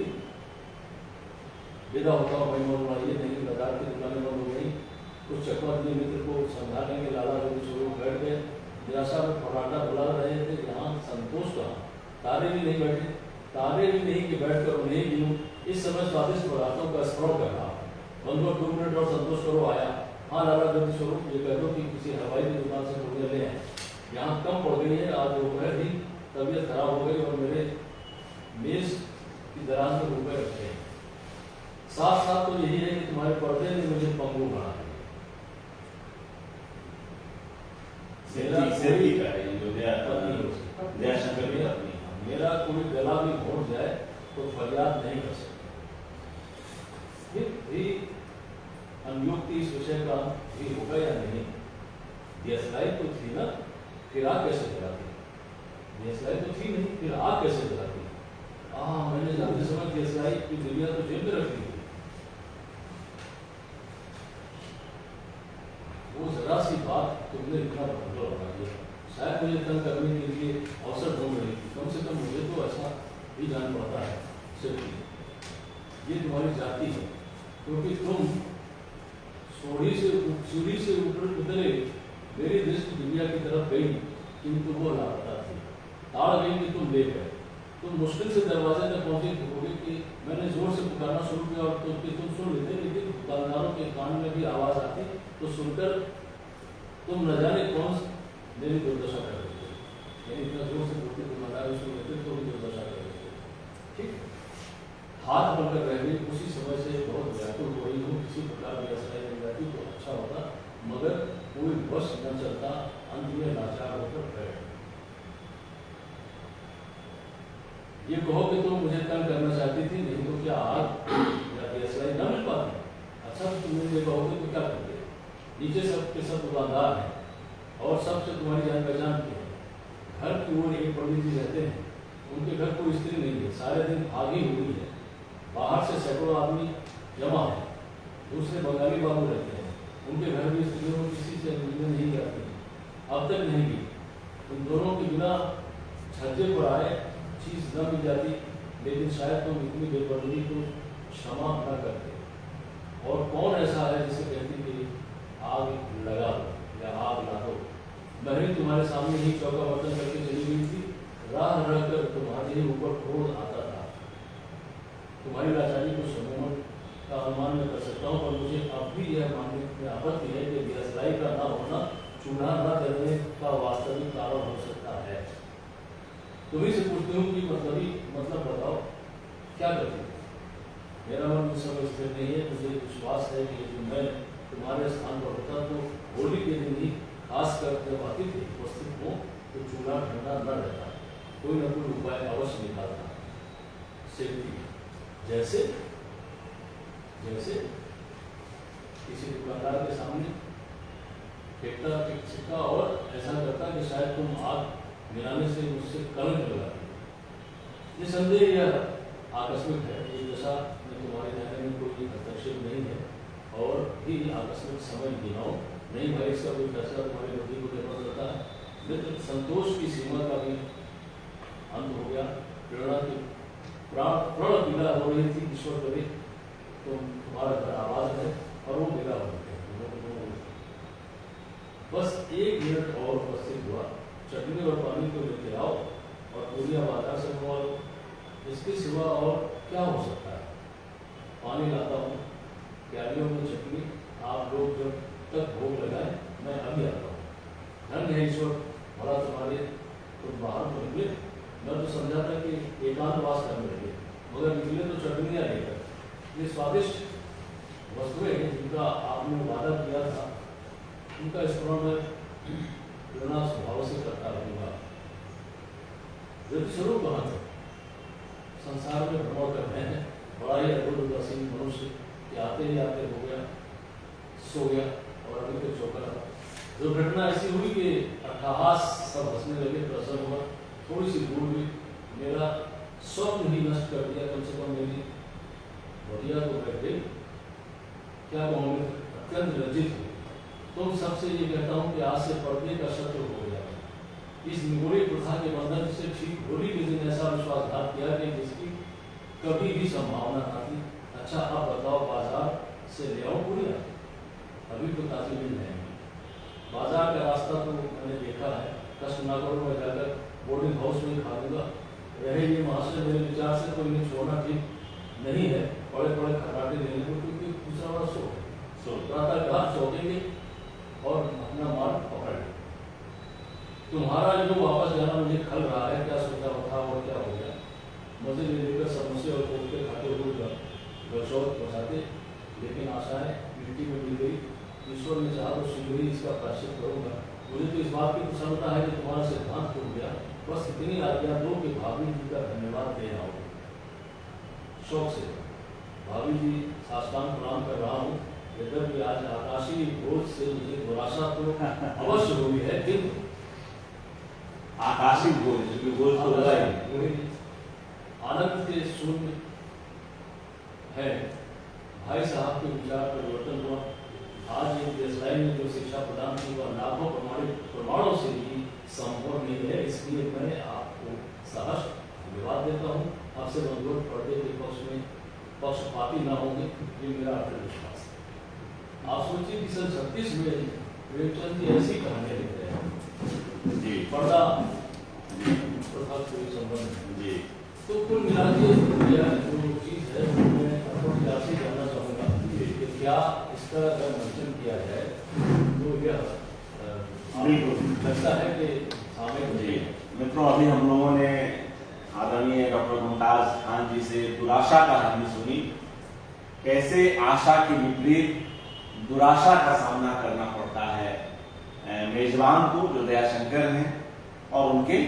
Speaker 2: विदा होता हूँ भाई, मोर ये नहीं, बाजार की दुकानें बंद हो गई। कुछ चक्रवर्ती मित्र को समझाने के लाला रवि छोड़ो बैठ गए। निराशा में फटाटा बुला रहे थे, यहाँ संतोष कहा। तारे भी नहीं बैठे, तारे भी नहीं कि बैठकर उन्हें गिनूं। इस समय स्वादिष्ट पदार्थों का स्मरण कर रहा। बंधुओं 2 मिनट और संतोष करो आया। हाँ लाला रवि छोड़ो, ये कह दो कि किसी हवाई की दुकान से मुझे ले आए। यहाँ कम पड़ गई है, आज दोपहर भी तबीयत खराब हो गई और मेरे मेज की दराज में रुपए रखे हैं। साफ साफ तो यही है कि तुम्हारे पर्दे ने मुझे पंगु बना दिया। मेरा कोई गला भी घोट जाए तो फरियाद नहीं कर सकता। फिर भी अनुयुक्ति इस विषय का भी होगा या नहीं? देशलाई तो थी ना, फिर आग कैसे जलाती? देशलाई तो थी नहीं, फिर आग कैसे जलाती? मैंने जानते समय देशलाई की दुनिया तो जेब में रख दी थी। वो जरा सी बात तुमने इतना भंडोल बना दिया। शायद मुझे तंग करने के लिए अवसर ढूंढ रही थी। कम से कम मुझे तो ऐसा भी जान पड़ता है सिर्फ ये तुम्हारी जाति है, क्योंकि तुम सीढ़ी से ऊपर उतरे, मेरी दृष्टि दुनिया की तरफ गई, किंतु वो लापता थी। ताड़ गई कि तुम ले गए। तुम मुश्किल से दरवाजे तक पहुंचे होगे कि मैंने जोर से पुकारना शुरू किया और तुम सुन लेते, लेकिन दुकानदारों के कान में भी आवाज आती तो सुनकर तुम न जाने कौन मेरी दुर्दशा कर रहे थे। इतना जोर से बोलते दुकानदार उसको लेते तो भी दुर्दशा कर रहे थे। ठीक, हाथ बनकर रह गई। उसी समय से बहुत व्याकुल हो रही हूँ, किसी प्रकार की असहाय मिल जाती तो अच्छा होता, मगर कोई बस न चलता। अंत में लाचार होकर बैठ। ये कहो कि तुम मुझे तंग करना चाहती थी, नहीं तो क्या आग या देशलाई न मिल पाती? अच्छा तो तुम ये कहोगे तो क्या करते? नीचे सब के सब दुकानदार हैं और सबसे तुम्हारी जान पहचान की है। घर की ओर एक पंडित जी रहते हैं, उनके घर कोई स्त्री नहीं है, सारे दिन भागी हुई है। बाहर से सैकड़ों आदमी जमा है, दूसरे बंगाली बाबू रहते हैं, उनके घर भी स्त्रियों किसी से मिलने नहीं जाती, अब तक नहीं की। उन दोनों के बिना छज्जे पर आए चीज न मिल जाती, लेकिन शायद तुम इतनी बेपर्दगी को क्षमा न करते। और कौन ऐसा है जिसे कहती कि आग लगा दो या आग ला दो? मैं भी तुम्हारे सामने ही चौका बर्तन करके चली गई थी, राह रहकर तुम्हारे ही ऊपर क्रोध आता था। तुम्हारी लाचारी को समूह का अनुमान मैं कर सकता हूँ, पर मुझे अब भी यह मानने में आपत्ति है कि गैसलाई का न होना चूल्हा न जलने का वास्तविक कारण हो सकता है। तुम्ही से पूछती हूँ कि मतलब बताओ क्या करती? मेरा मन इस समय स्थिर नहीं है। मुझे विश्वास है कि यदि मैं तुम्हारे स्थान पर होता तो होली के दिन ही, खासकर जब आती थी उपस्थित हो, तो चूल्हा ठंडा न रहता, कोई न कोई उपाय अवश्य निकालता। सेफ्टी जैसे जैसे किसी दुकानदार के सामने फेंकता सिक्का और ऐसा करता कि शायद तुम आग गिराने से मुझसे कलंक लगाती। निसंदेह यह आकस्मिक है। ये दशा में तुम्हारे रहने में कोई हस्तक्षेप नहीं है और भी आकस्मिक समय गिनाओ नहीं भाई, इसका कोई फैसला तुम्हारी बुद्धि को निर्भर करता है। मित्र संतोष की सीमा का भी अंत हो गया। प्रेरणा की प्रण पीड़ा हो रही थी, ईश्वर करे तुम्हारा घर आवाज है और वो विदा हो गए। बस 1 मिनट और उपस्थित हुआ। चटनी और पानी को लेके आओ और पूरिया बाजार से और इसके सिवा और क्या हो सकता है? पानी पानी लाता हूँ, क्यारियों में चटनी, आप लोग जब तक भोग लगाए मैं अभी आता हूँ। धन्य है ईश्वर, भला तुम्हारे तो बाहर तो निकले। मैं तो समझा था कि एकांतवास करने लगे, मगर निकले तो चटनियाँ लेकर। ये स्वादिष्ट वस्तुएं जिनका आपने वादा किया था, उनका स्मरण मैं प्रेरणा स्वभाव से करता रहूँगा। ज्योति स्वरूप कहाँ थे? संसार में भ्रमण कर रहे हैं। बड़ा ही अद्भुत उदासीन मनुष्य कि आते ही आते हो गया, सो गया और अभी तक चौका रहा। दुर्घटना ऐसी हुई कि अट्ठहास सब हंसने लगे, प्रसन्न हुआ, थोड़ी सी भूल हुई, मेरा स्वप्न ही नष्ट कर दिया। कम से कम मेरी बढ़िया तो बैठ गई, क्या कहूँगे, अत्यंत लज्जित हुई। तुम सबसे ये कहता हूँ कि आज से पर्दे का शत्रु हो गया। इस निगोड़ी प्रथा के बंधन से ठीक होली के दिन ऐसा विश्वासघात किया कि जिसकी कभी भी संभावना न थी। अच्छा अब बताओ, बाजार से ले आओ पूरी? अभी तो ताजी मिल जाएंगी। बाजार का रास्ता तो मैंने देखा है, कष्ट न करो, मैं जाकर बोर्डिंग हाउस में खा लूँगा। रहे ये महाशय, मेरे विचार से तो इन्हें छोड़ना ठीक नहीं है। बड़े बड़े खराटे देने को, क्योंकि दूसरा बड़ा सो प्रातः चौकेंगे और अपना मार्ग पकड़ लें। तुम्हारा जो वापस जाना मुझे खल रहा है, क्या सोचा था और क्या हो गया। मजे ले लेकर समोसे और कोफ्ते खाते हुए गौशौच पहुँचाते, लेकिन आशाएं मिट्टी में मिल गई। ईश्वर ने चाहा तो शीघ्र ही इसका प्रायश्चित करूँगा। मुझे तो इस बात की प्रसन्नता है कि तुम्हारा सिद्धांत टूट गया। बस इतनी आज्ञा दो कि भाभी जी का धन्यवाद दे आओ। शौक से भाभी जी साष्टांग प्रणाम कर रहा हूँ। यद्यपि आज आकाशीय बोझ से मुझे दुराशा तो अवश्य हुई है, किंतु
Speaker 4: आकाशीय बोझ, क्योंकि बोझ तो लगा ही।
Speaker 2: आनंद के शून्य है। भाई साहब के विचार परिवर्तन हुआ। आज एक देशलाई ने जो शिक्षा प्रदान की वह लाखों प्रमाणों से भी संभव नहीं है। इसलिए मैं आपको सहर्ष धन्यवाद देता हूँ। आपसे अनुरोध पर्दे के पक्ष में पक्षपाती न होंगे, ये मेरा अटल विश्वास है। आप सोचिए कि सन 36 में प्रेमचंद जी ऐसी कहानी लिख रहे हैं
Speaker 4: जी,
Speaker 2: पर्दा प्रथा कोई संबंध
Speaker 4: जी।
Speaker 2: तो कुल मिला के जो चीज है मैं आपको आपसे जानना चाहूँगा कि क्या इसका अगर मंचन किया जाए तो यह
Speaker 4: बिल्कुल
Speaker 2: लगता है कि सामने
Speaker 4: जी। मित्रों, अभी हम लोगों ने आदरणीय डॉक्टर मुमताज खान जी से दुराशा का कहानी सुनी। कैसे आशा के विपरीत दुराशा का सामना करना पड़ता है मेजबान को, जो दयाशंकर हैं, और उनके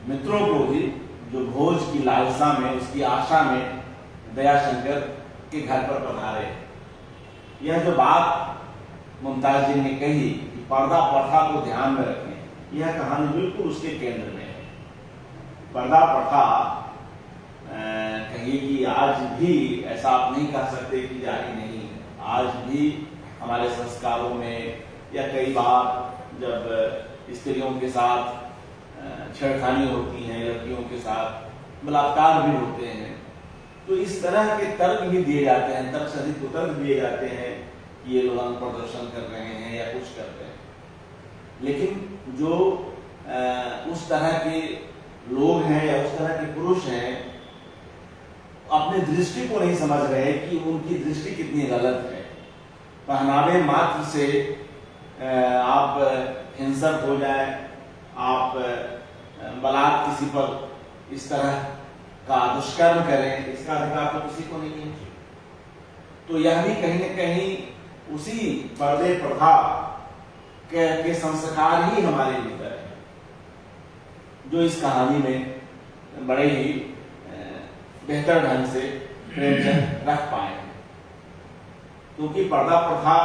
Speaker 4: मित्रों को भी, जो भोज की लालसा में, उसकी आशा में दयाशंकर के घर पर पधारे। यह जो बात मुमताज जी ने कही कि पर्दा प्रथा को ध्यान में रखें, यह कहानी बिल्कुल उसके केंद्र में है। पर्दा प्रथा कहिए कि आज भी ऐसा आप नहीं कह सकते कि जारी नहीं है। आज भी हमारे संस्कारों में, या कई बार जब स्त्रियों के साथ छेड़खानी होती हैं, लड़कियों के साथ बलात्कार भी होते हैं, तो इस तरह के तर्क भी दिए जाते हैं, तर्क से अधिक तर्क दिए जाते हैं कि ये लोग प्रदर्शन कर रहे हैं या कुछ कर रहे हैं। लेकिन जो उस तरह के लोग हैं या उस तरह के पुरुष हैं, अपने दृष्टि को नहीं समझ रहे कि उनकी दृष्टि कितनी गलत है। पहनावे मात्र से आप हिंसक हो जाए, आप बलात् किसी पर इस तरह का दुष्कर्म करें, इसका अधिकार तो किसी को नहीं है। तो यह भी कहीं न कहीं उसी पर्दे प्रथा के संस्कार ही हमारे भीतर है, जो इस कहानी में बड़े ही बेहतर ढंग से प्रेमचंद रख पाए हैं। क्योंकि पर्दा प्रथा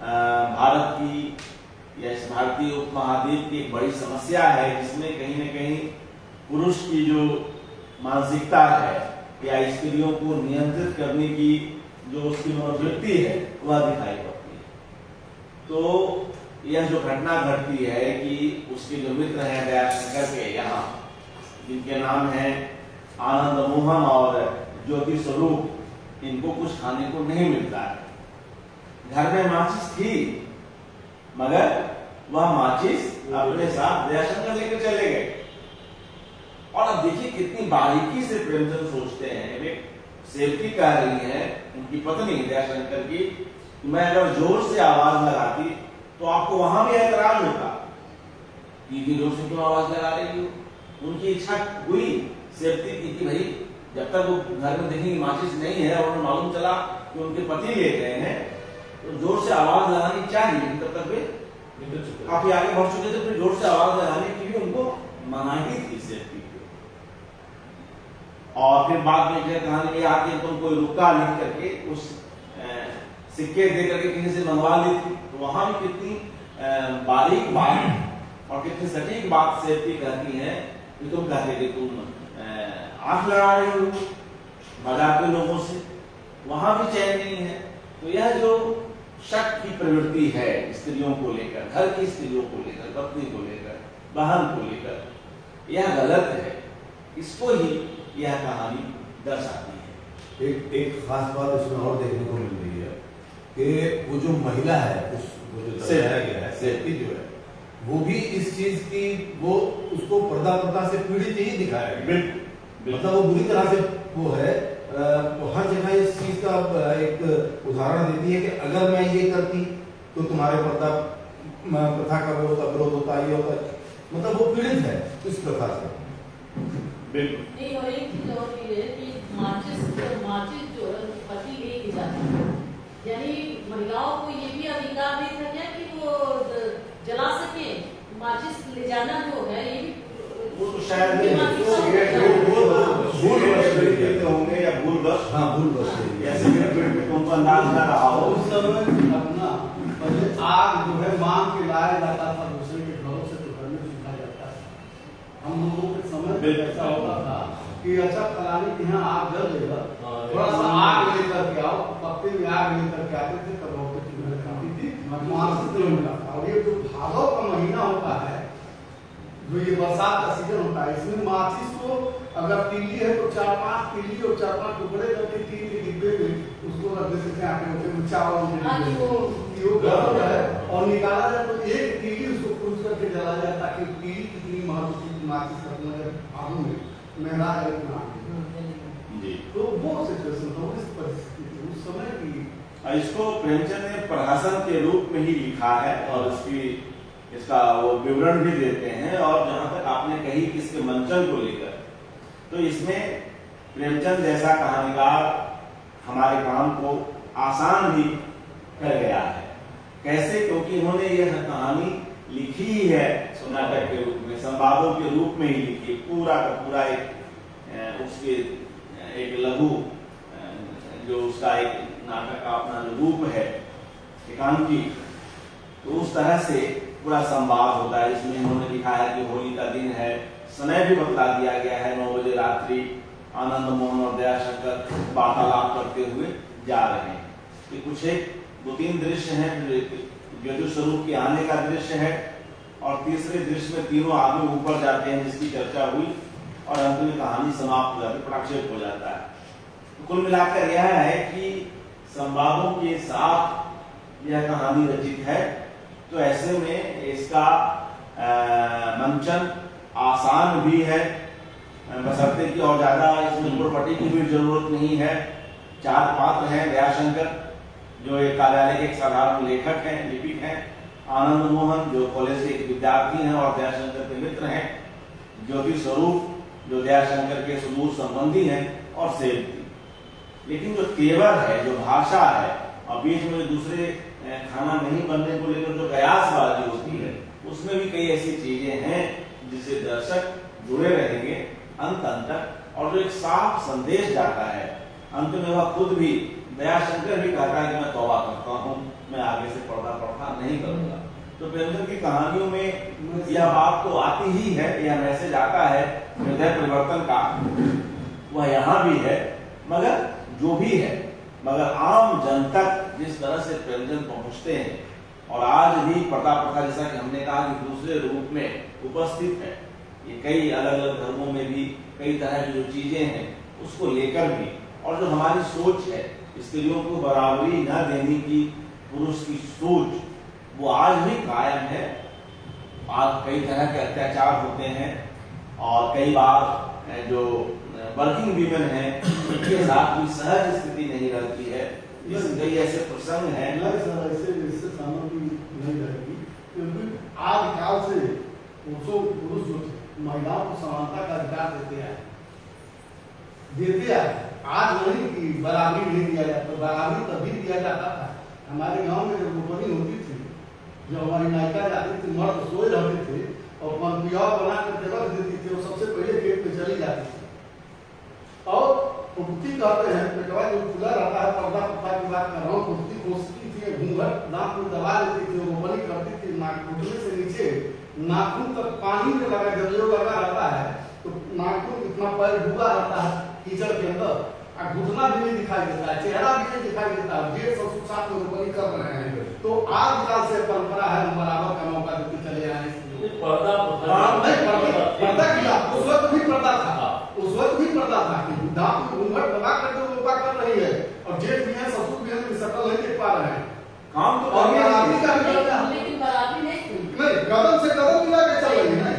Speaker 4: भारत की या इस भारतीय उपमहाद्वीप की एक बड़ी समस्या है, जिसमें कहीं न कहीं पुरुष की जो मानसिकता है या स्त्रियों को नियंत्रित करने की जो उसकी मनोवृत्ति है वह दिखाई पड़ती है। तो यह जो घटना घटती है कि उसके जो मित्र हैं दयाशंकर के यहाँ, जिनके नाम हैं आनंद मोहन और ज्योति स्वरूप, इनको कुछ खाने को नहीं मिलता है। घर में माचिस थी, मगर वह माचिस अपने साथ दयाशंकर लेकर चले गए। और अब देखिए कितनी बारीकी से प्रेमचंद सोचते हैं। वे सेवती कह रही है, उनकी पत्नी दयाशंकर की, मैं अगर जोर से आवाज लगाती तो आपको वहां भी ऐतराज होता कि इतनी जोर से क्यों आवाज लगा रही हो। उनकी इच्छा हुई सेवती की कि भाई जब तक वो घर में देखेंगे माचिस नहीं है और उन्हें मालूम चला कि उनके पति ले गए हैं तो जोर से आवाज लगानी चाहिए, लेकिन तब तक वे
Speaker 2: निकल चुके
Speaker 4: काफी आगे बढ़ चुके थे, फिर जोर से आवाज लगाने की भी उनको मनाही थी सेवती को। और फिर बाद में कहानी में आके तुम कोई रुका लिख करके उस सिक्के दे करके किसी से मंगवा ली थी, तो वहां भी कितनी बारीक बात और कितनी सटीक बात सेवती कहती है कि तुम कहते कि तुम आंख लड़ा रहे हो बाजार के लोगों से, वहां भी चैन नहीं है। तो यह जो शक की प्रवृत्ति है स्त्रियों को लेकर, घर की स्त्रियों को लेकर, पत्नी को लेकर, बहन को लेकर, यह गलत है। इसको ही यह कहानी दर्शाती है।
Speaker 5: एक खास बात इसमें और देखने को मिल रही है कि वो जो महिला है, वो जो दर्शाया गया है, सेवती जो है, वो भी इस चीज की वो उसको पर्दा प्रथा से पीड़ित ही दिखाया गया। मतलब वो बुरी तरह से वो है, तो हर जगह इस चीज का एक उदाहरण देती है कि अगर मैं ये करती तो तुम्हारे पर्दा प्रथा का विरोध होता, ये होता। मतलब वो पीड़ित है इस प्रथा से।
Speaker 4: बिल्कुल
Speaker 6: नहीं, और एक चीज और भी है कि माचिस जो है पति लेके जाता है, यानी महिलाओं को ये भी अधिकार नहीं था क्या कि वो जला सके। माचिस ले जाना जो है ये भी
Speaker 4: वो तो शायद होंगे या भूलवश,
Speaker 5: हाँ भूलवश
Speaker 4: ऐसे में तुमको अंदाज न रहा हो।
Speaker 3: उस समय अपना पहले आग जो है मांग के लाया जाता था दूसरे के घरों से, तो घर में सुखा जाता था। हम लोगों के समय में ऐसा होता था कि अच्छा फलाने के यहाँ आग जल लेगा, थोड़ा सा आग लेकर के आओ, पत्ते में आग लेकर के आते थे, तब औरतें चूल्हे खाती थी, वहां से मिला था। और ये जो भादों का महीना होता है, जो ये बरसात का सीजन होता है, इसमें माचिस को अगर तीली है तो 4-5 तीली और 4-5 टुकड़े करके 3 के डिब्बे में उसको रख देते थे आटे में, चावल है और निकाला जाए तो एक तीली उसको क्रूज करके जला जाए, ताकि तीली कितनी महत्वपूर्ण माचिस अपने आगू में मेहरा है इतना।
Speaker 4: जी,
Speaker 3: तो वो सिचुएशन था, उस परिस्थिति उस समय की।
Speaker 4: इसको प्रेमचंद ने प्रहसन के रूप में ही लिखा है और इसका वो विवरण भी देते हैं। और जहां तक आपने कही कि इसके मंचन को लेकर, तो इसमें प्रेमचंद जैसा कहानीकार हमारे काम को आसान भी कर गया है। कैसे? क्योंकि उन्होंने यह कहानी लिखी ही है नाटक के रूप में, संवादों के रूप में ही लिखी, पूरा का पूरा एक उसके एक लघु जो उसका एक नाटक का अपना जो रूप है एकांकी, तो उस तरह से पूरा संवाद होता है। इसमें उन्होंने लिखा है कि होली का दिन है, समय भी बतला दिया गया है, 9 बजे रात्रि आनंद मोहन और दयाशंकर वार्तालाप करते हुए जा रहे हैं। कि कुछ एक 2-3 दृश्य हैं, ज्योति स्वरूप के आने का दृश्य है और तीसरे दृश्य में तीनों आदमी ऊपर जाते हैं जिसकी चर्चा हुई और अंत में कहानी समाप्त हो जाती है, पटाक्षेप हो जाता है। तो कुल मिलाकर यह है कि संवादों के साथ यह कहानी रचित है, तो ऐसे में इसका मंचन आसान भी है, बशर्ते कि और ज्यादा इसमें पुरपटी की भी जरूरत नहीं है। 4 पात्र हैं, दयाशंकर जो एक कार्यालय के एक साधारण लेखक हैं, लिपिक हैं, आनंद मोहन जो कॉलेज के एक विद्यार्थी हैं और दयाशंकर के मित्र हैं, ज्योति स्वरूप जो दयाशंकर के सुदूर संबंधी हैं, और सेवती। लेकिन जो तेवर है, जो भाषा है, और बीच में दूसरे खाना नहीं बनने को लेकर जो कयासबाजी होती है, उसमें भी कई ऐसी चीजें हैं जिससे दर्शक जुड़े रहेंगे अंत तक, और जो एक साफ संदेश जाता है। अंत में वह खुद भी, दयाशंकर भी कहता है कि मैं तौबा करता हूँ, मैं आगे से पर्दा प्रथा नहीं करूंगा। तो प्रेमचंद की कहानियों में यह बात तो आती ही है, यह मैसेज आता है हृदय परिवर्तन का, वह यहाँ भी है। मगर जो भी है, मगर आम जन तक जिस तरह से प्रेमचंद पहुंचते हैं, और आज भी पर्दा प्रथा जैसा कि हमने कहा कि दूसरे रूप में उपस्थित है, ये कई अलग अलग धर्मों में भी कई तरह की जो चीजें हैं उसको लेकर भी, और जो हमारी सोच है स्त्रियों को बराबरी न देने की, पुरुष की सोच, वो आज भी कायम है। आज कई तरह के अत्याचार होते हैं और कई बार जो वर्किंग वीमेन हैं उनके साथ कोई सहज स्थिति नहीं रहती है। कई ऐसे प्रसंग हैं।
Speaker 3: नहीं सर, ऐसे सहमति नहीं रहेगी, क्योंकि आज काल से पुरुष जो महिलाओं को समानता का अधिकार देते हैं। आज नहीं कि बराबरी नहीं दिया जाता, बराबरी तभी दिया जाता था। हमारे गांव में जब रोपनी होती थी, जो हमारी नायिका जाती थी, मर्द सोए रहते थे और पंक्तियाँ बना कर जगह देती थी, वो सबसे पहले खेत में चली जाती थी। और पुट्टी कहते हैं, पेटवा जो खुला रहता है, पर्दा पुट्टा की बात कर रहा हूँ, पुट्टी खोसती थी, घूंघट नाक में दबा लेती थी, रोपनी करती थी, नाक घुटने से नीचे नाखून तक पानी में लगा, जब जो लगा रहता है तो नाखून इतना पैर डूबा रहता है कीचड़ के अंदर, घुटना भी नहीं दिखाई देता है, चेहरा भी नहीं दिखाई देता है। ये सब साथ में रोपनी कर रहे हैं, तो आज काल से परंपरा है, हम बराबर का मौका देते चले आए।
Speaker 2: पर्दा
Speaker 3: पर्दा किया, उस वक्त भी पर्दा था, उस वक्त भी पर्दा था कि दांत घूंघट दबा कर जो रोपा कर रही है, और जेठ भी है, ससुर भी है, शकल नहीं देख पा रहे हैं।
Speaker 4: काम तो
Speaker 3: बराबरी का भी करते हैं,
Speaker 6: लेकिन बराबरी नहीं
Speaker 3: नहीं कदम से कदम मिला के चल रही है।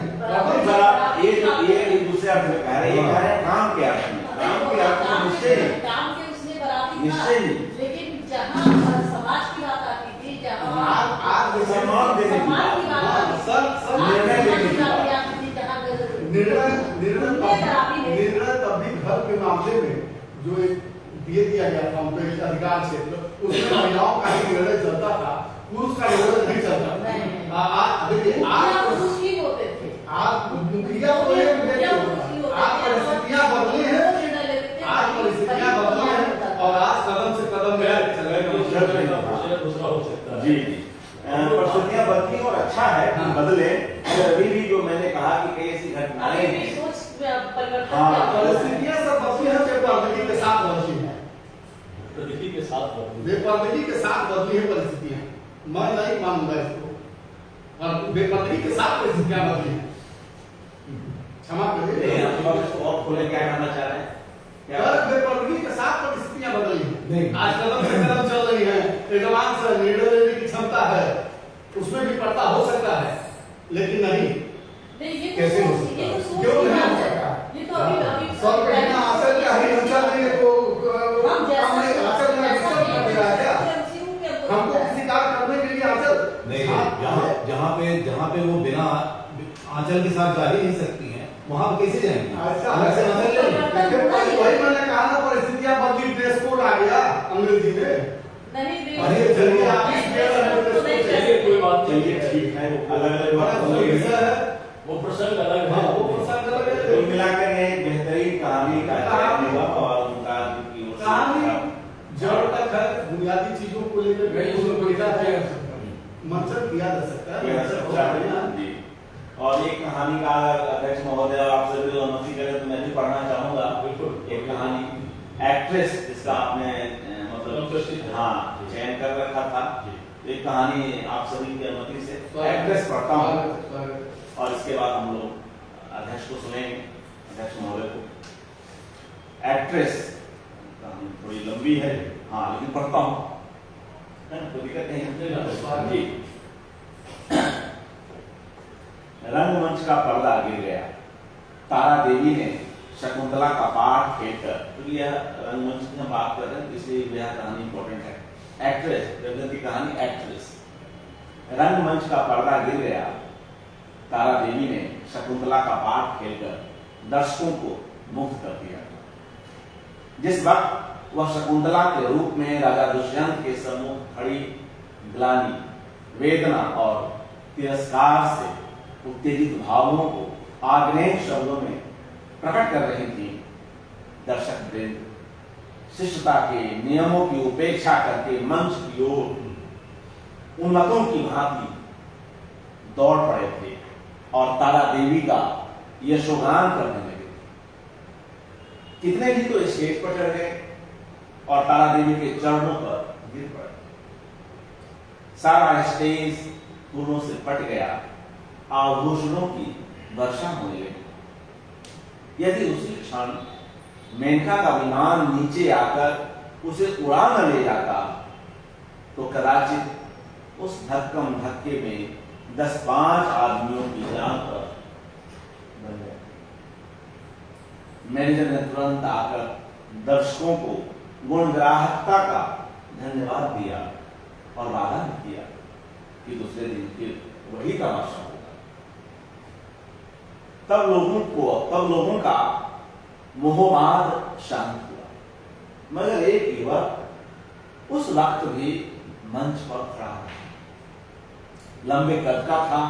Speaker 4: ये एक दूसरे अर्थ में कह रहे हैं, काम क्या है, काम के अर्थ में निश्चय नहीं,
Speaker 6: काम के उसमें बराबरी था,
Speaker 4: निश्चय नहीं।
Speaker 6: लेकिन जहाँ समाज की बात आती थी, जहाँ
Speaker 3: आज
Speaker 4: सम्मान देने की
Speaker 6: समाज की बात आती थी,
Speaker 4: निर्णय लेने की बात।
Speaker 3: निर्णय तभी घर के मामले में जो एक दिया गया था उनको एक अधिकार से, उसमें महिलाओं का ही निर्णय चलता था, पुरुष का निर्णय नहीं चलता। आज
Speaker 6: पुरुष ही होते थे,
Speaker 3: आज मुखिया तो आज परिस्थितियां बदली है, आज परिस्थितियां बदली है, और आज कदम से कदम में चल रहे हैं।
Speaker 2: दूसरा हो सकता है।
Speaker 4: जी परिस्थितियां बदली और अच्छा है कि बदले, मगर अभी भी जो मैंने कहा कि कई ऐसी घटनाएं
Speaker 6: अभी भी
Speaker 4: हैं।
Speaker 6: सोच परिवर्तन
Speaker 4: हाँ,
Speaker 6: किया गया है।
Speaker 3: परिस्थितियां सब बदली है, बेपर्दगी के साथ बदली है,
Speaker 2: प्रकृति के साथ
Speaker 3: बेपर्दगी के साथ बदली है परिस्थितियां। मैं नहीं मानूंगा इसको, और बेपर्दगी के साथ परिस्थितियां बदली है। क्षमा करिए,
Speaker 4: और खोले क्या करना चाह रहे हैं?
Speaker 3: बेपर्दगी के साथ परिस्थितियां बदली
Speaker 5: नहीं।
Speaker 3: है। आज कदम से कदम चल रही है, एडवांस निर्णय लेने की क्षमता है, उसमें भी पर्दा हो सकता है, लेकिन नहीं
Speaker 6: नहीं, ये तो
Speaker 5: कैसे हो
Speaker 6: सोच-
Speaker 5: सकता
Speaker 6: ये तो
Speaker 5: है?
Speaker 6: सोच
Speaker 3: क्यों
Speaker 6: की
Speaker 3: नहीं
Speaker 6: बात
Speaker 3: हो
Speaker 6: है।
Speaker 3: सकता?
Speaker 6: ये तो अभी
Speaker 3: सब कहना आचल का ही हलचल नहीं है, तो
Speaker 6: हम जैसा
Speaker 3: आचल में
Speaker 6: जैसा
Speaker 3: हलचल कर रहा है क्या?
Speaker 6: हमको
Speaker 3: हमको किसी कार्य करने के लिए आचल
Speaker 5: नहीं, जहाँ पे वो बिना आंचल के साथ जा ही नहीं सकती हैं, वहाँ पे कैसे जाएंगी?
Speaker 3: अच्छा,
Speaker 5: अलग से आंचल ले लें।
Speaker 3: देखिए, वही मैंने कहा ना, परिस्थितियां बदली, ड्रेस कोड आ गया अंग्रेजी में।
Speaker 6: नहीं
Speaker 5: अरे, चलिए,
Speaker 3: आप इस
Speaker 2: चलिए, कोई बात नहीं
Speaker 4: चलिए, ठीक है, अलग
Speaker 3: बड़ा
Speaker 4: अलग
Speaker 3: सुंदर विषय है।
Speaker 2: वो प्रसंग अलग
Speaker 3: हाँ,
Speaker 2: है।
Speaker 3: वो प्रसंग अलग है।
Speaker 4: कुल मिलाकर ये एक बेहतरीन कहानी का चयन हुआ और उनका की ओर से
Speaker 3: कहानी जड़ तक है, बुनियादी चीजों को लेकर
Speaker 2: नहीं,
Speaker 3: उसमें कोई
Speaker 2: किया जा
Speaker 3: मंथन किया जा सकता है।
Speaker 4: यह सब चाहते हैं जी। और एक कहानी का अध्यक्ष महोदय आप सभी अनुमति करें तो मैं भी पढ़ना चाहूंगा।
Speaker 2: बिल्कुल।
Speaker 4: एक कहानी एक्ट्रेस जिसका आपने मतलब हाँ चयन कर रखा था, एक कहानी आप सभी की अनुमति से एक्ट्रेस पढ़ता हूँ और इसके बाद हम लोग अध्यक्ष को सुनेंगे, अध्यक्ष महोदय को। एक्ट्रेस कहानी थोड़ी लंबी है, हाँ लेकिन पढ़ता हूँ, कोई दिक्कत नहीं जी। रंगमंच का पर्दा गिर गया, तारा देवी ने शकुंतला का पाठ खेलकर, तो यह रंगमंच की हम बात कर रहे हैं इसलिए यह कहानी इंपॉर्टेंट है। एक्ट्रेस की कहानी एक्ट्रेस। रंगमंच का पर्दा गिर गया, तारा देवी ने शकुंतला का पाठ खेलकर दर्शकों को मुक्त कर दिया। जिस वक्त वह शकुंतला के रूप में राजा दुष्यंत के सम्मुख खड़ी ग्लानि, वेदना और तिरस्कार से उत्तेजित भावों को आग्नेय शब्दों में प्रकट कर रही थी, दर्शक वृंद शिष्टता के नियमों की उपेक्षा करके मंच की ओर उन्मत्तों की भांति दौड़ पड़े थे और तारा देवी का यशोगान करने लगे। कितने भी तो स्टेज पर चढ़ गए और तारा देवी के चरणों पर गिर पड़े। सारा स्टेज फूलों से पट गया, आभूषणों की वर्षा होने लगी। यदि उसी क्षण मेनका का विमान नीचे आकर उसे उड़ा न ले जाता तो कदाचित उस धक्कम धक्के में 10-5 आदमियों की जान पर बन गया। मैनेजर ने तुरंत आकर दर्शकों को गुणग्राहकता का धन्यवाद दिया और वादा भी किया कि दूसरे दिन फिर वही तमाशा होगा। तब लोगों का मोहमाद शांत हुआ, मगर एक युवक उस वक्त भी मंच पर खड़ा था। लंबे कद का था,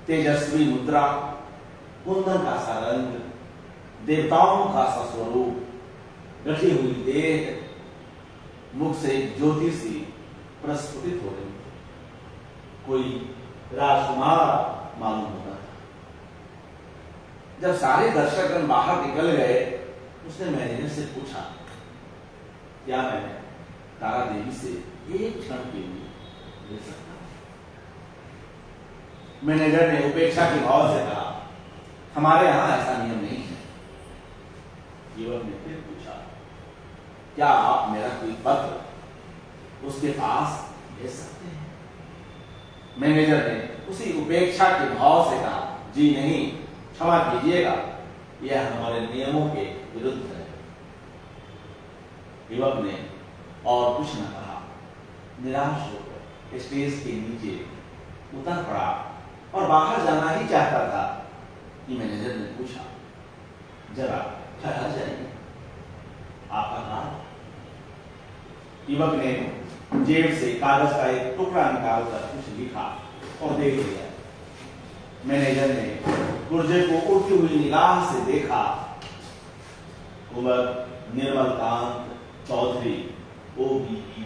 Speaker 4: तेजस्वी मुद्रा, कुंदन का सा रंग, देवताओं का सा स्वरूप, गठी हुई देह, मुख से ज्योति सी प्रस्फुटित हो रही, कोई राजकुमार मालूम होता था। जब सारे दर्शकगण बाहर निकल गए, उसने मैनेजर से पूछा, क्या मैं तारा देवी से एक क्षण के लिए मिल सकता हूं? मैनेजर ने उपेक्षा के भाव से कहा, हमारे यहां ऐसा नियम नहीं है। युवक ने फिर पूछा, क्या आप मेरा कोई पत्र उसके पास भेज सकते हैं? मैनेजर ने उसी उपेक्षा के भाव से कहा, जी नहीं, क्षमा कीजिएगा, यह हमारे नियमों के विरुद्ध है। युवक ने और कुछ न कहा, निराश होकर स्टेज के नीचे उतर पड़ा और बाहर जाना ही चाहता था कि मैनेजर ने पूछा, जरा ठहर जाइए, आपका नाम? युवक ने जेब से कागज का एक टुकड़ा निकालकर कुछ लिखा और दे दिया। मैनेजर ने गुर्जे को उड़ती हुई निगाह से देखा। कुंवर निर्मलकांत चौधरी, OBE।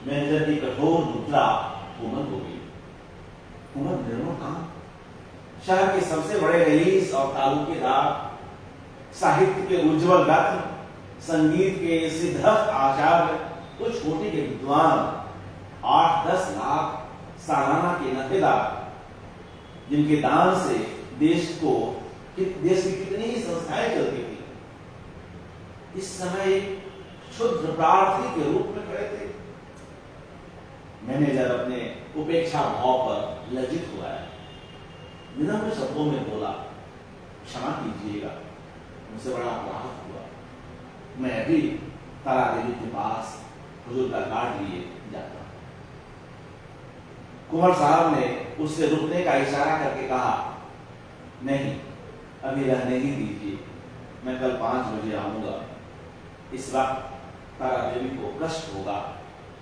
Speaker 4: मैनेजर की कठोर मुद्रा कोमल हो गई। कुंवर निर्मलकांत शहर के सबसे बड़े रईस और तालुकेदार, साहित्य के उज्जवल रत्न, संगीत के सिद्धहस्त आचार्य, कुछ कोटि के विद्वान, 8-10 लाख सालाना के नफेदार, जिनके दान से देश की कितनी ही संस्थाएं चलती थी, इस समय एक क्षुद्र प्रार्थी के रूप में खड़े थे। मैनेजर अपने उपेक्षा भाव पर लज्जित हुआ है, विनम्र शब्दों में बोला, क्षमा कीजिएगा, मुझसे बड़ा अपराध हुआ, मैं अभी तारा देवी के पास हुजूर का कार्ड लिए जाता हूं। कुंवर साहब ने उससे रुकने का इशारा करके कहा, नहीं, अभी रहने ही दीजिए, मैं कल 5 बजे आऊंगा। इस वक्त तारा देवी को कष्ट होगा,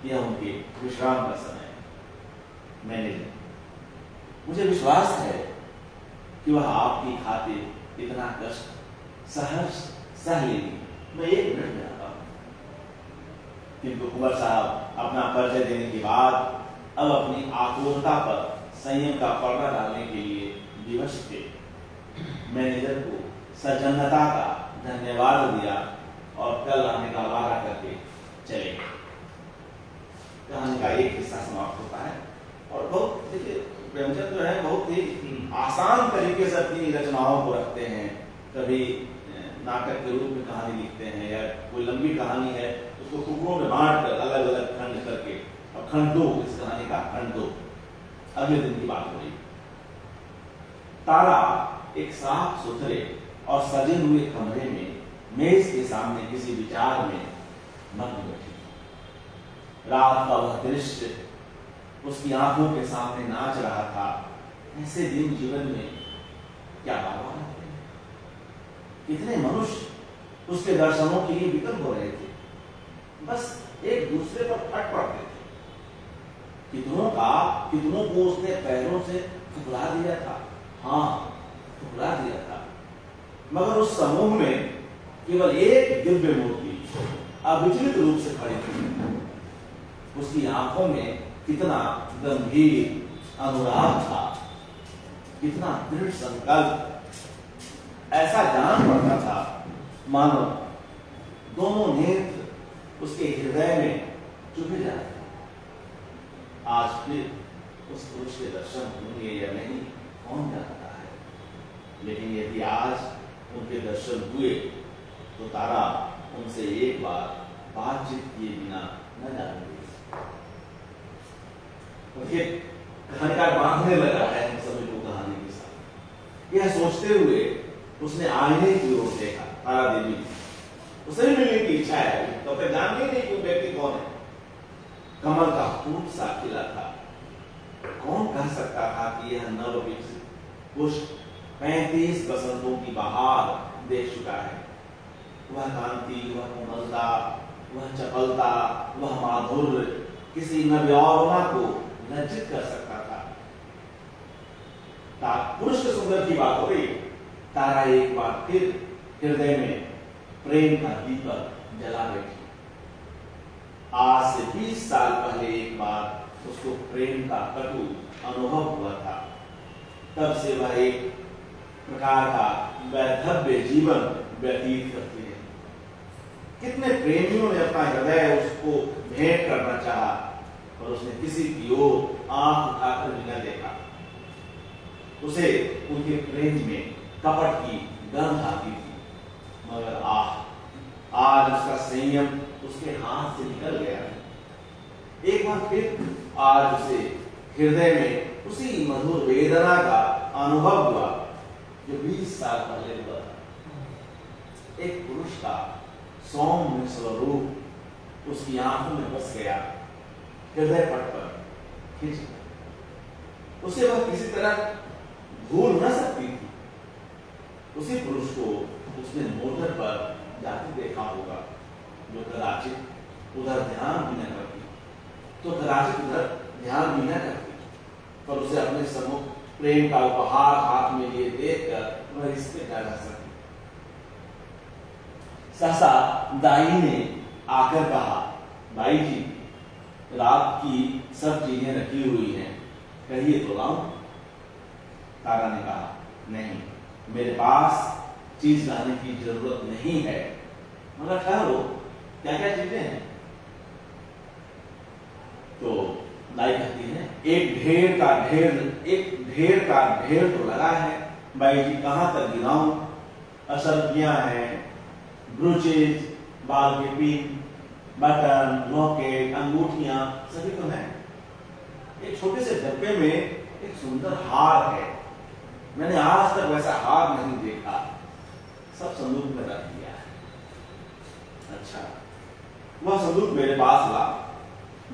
Speaker 4: यह उनके विश्राम का समय है। मैनेजर, मुझे विश्वास है कि वह आपकी खातिर इतना कष्ट सहर्ष सह लेगी, मैं 1 मिनट में आता हूं। किंतु कुंवर साहब अपना परिचय देने के बाद अब अपनी आतुरता पर संयम का पर्दा डालने के लिए विवश थे। मैनेजर को सजनता का धन्यवाद दिया और कल आने का वादा करके चले गए। कहानी का एक हिस्सा समाप्त होता है और बहुत, देखिए, प्रेमचंद जो है बहुत ही आसान तरीके से अपनी रचनाओं को रखते हैं। कभी नाटक के रूप में कहानी लिखते हैं, या कोई लंबी कहानी है उसको टुकड़ों में बांट कर अलग अलग खंड करके, और खंड 2, इस कहानी का खंड 2 अगले दिन की बात हो रही। तारा एक साफ सुथरे और सजे हुए कमरे में मेज के सामने किसी विचार में मग्न बैठी। रात का वह दृश्य उसकी आंखों के सामने नाच रहा था। ऐसे दिन जीवन में क्या बार आते हैं। कितने मनुष्य उसके दर्शनों के लिए विकल हो रहे थे, बस एक दूसरे पर फट पड़ते थे। कितनों को उसने पैरों से ठुकरा दिया था, हाँ, ठुकरा दिया था, मगर उस समूह में केवल एक दिव्य मूर्ति अविचलित रूप से खड़ी थी। उसकी आंखों में कितना गंभीर अनुराग था, कितना दृढ़ संकल्प, ऐसा जान पड़ता था मानो दोनों नेत्र उसके हृदय में चुभे जाते। आज फिर उस पुरुष के दर्शन होंगे या नहीं, कौन जानता है, लेकिन यदि आज उनके दर्शन हुए तो तारा उनसे एक बार बातचीत किए बिना न जाने। कहानीकार बांधने लगा है हम सभी को कहानी के साथ, यह सोचते हुए उसने आईने की ओर देखा, तारा देवी उसे भी मिलने की इच्छा है, तो फिर जानते नहीं कि व्यक्ति कौन है। कमल का फूल सा खिला था। कौन कह सकता था कि यह नव विकसित पुष्प 35 बसंतों की बहार देख चुका है। वह कांति, वह कोमलता, वह चपलता, वह माधुर्य किसी नवयौवना को लज्जित कर सकता था। पुरुष के सुंदर की बात हो रही। तारा एक बार फिर हृदय में प्रेम का दीपक जला बैठी। आज से 20 साल पहले एक बार उसको प्रेम का कटु अनुभव हुआ था। तब से वह एक प्रकार का वैधव्य जीवन व्यतीत करती है। कितने प्रेमियों ने अपना हृदय उसको भेंट करना चाहा, पर उसने किसी की ओर आंख उठाकर भी न देखा। उसे उनके प्रेम में कपट की गंध आती थी, मगर आज उसका संयम उसके हाथ से निकल गया। एक बार फिर आज उसे हृदय में उसी मधुर वेदना का अनुभव हुआ जो 20 साल पहले हुआ था। एक पुरुष का सौम्य स्वरूप उसकी आंखों में बस गया, हृदय पट पर खिंच गया। उसे वह किसी तरह भूल न सकती थी। उसी पुरुष को उसने मोटर पर जाते देखा होगा, जो कदाचित उधर ध्यान भी न करती, तो कदाचित उधर ध्यान भी न करती, पर उसे अपने सम्मुख प्रेम का उपहार हाथ में लिए देखकर वह इससे डरा सकी। सहसा दाई ने आकर कहा, भाई जी, रात की सब चीजें रखी हुई हैं, कहिए तो लाऊं? तारा ने कहा, नहीं, मेरे पास चीज लाने की जरूरत नहीं है, मगर ठहरो, क्या क्या चीजें हैं? तो दाई कहती है, एक ढेर का ढेर तो लगा है, भाई जी कहां तक गिनाऊं? असरकियां हैं, ब्रूचेज, बाल के पिन, बटन, लॉकेट, अंगूठियां सभी तो हैं। एक छोटे से डब्बे में एक सुंदर हार है, मैंने आज तक वैसा हार नहीं देखा, सब संदूक में रख दिया है। अच्छा, वह संदूक मेरे पास ला।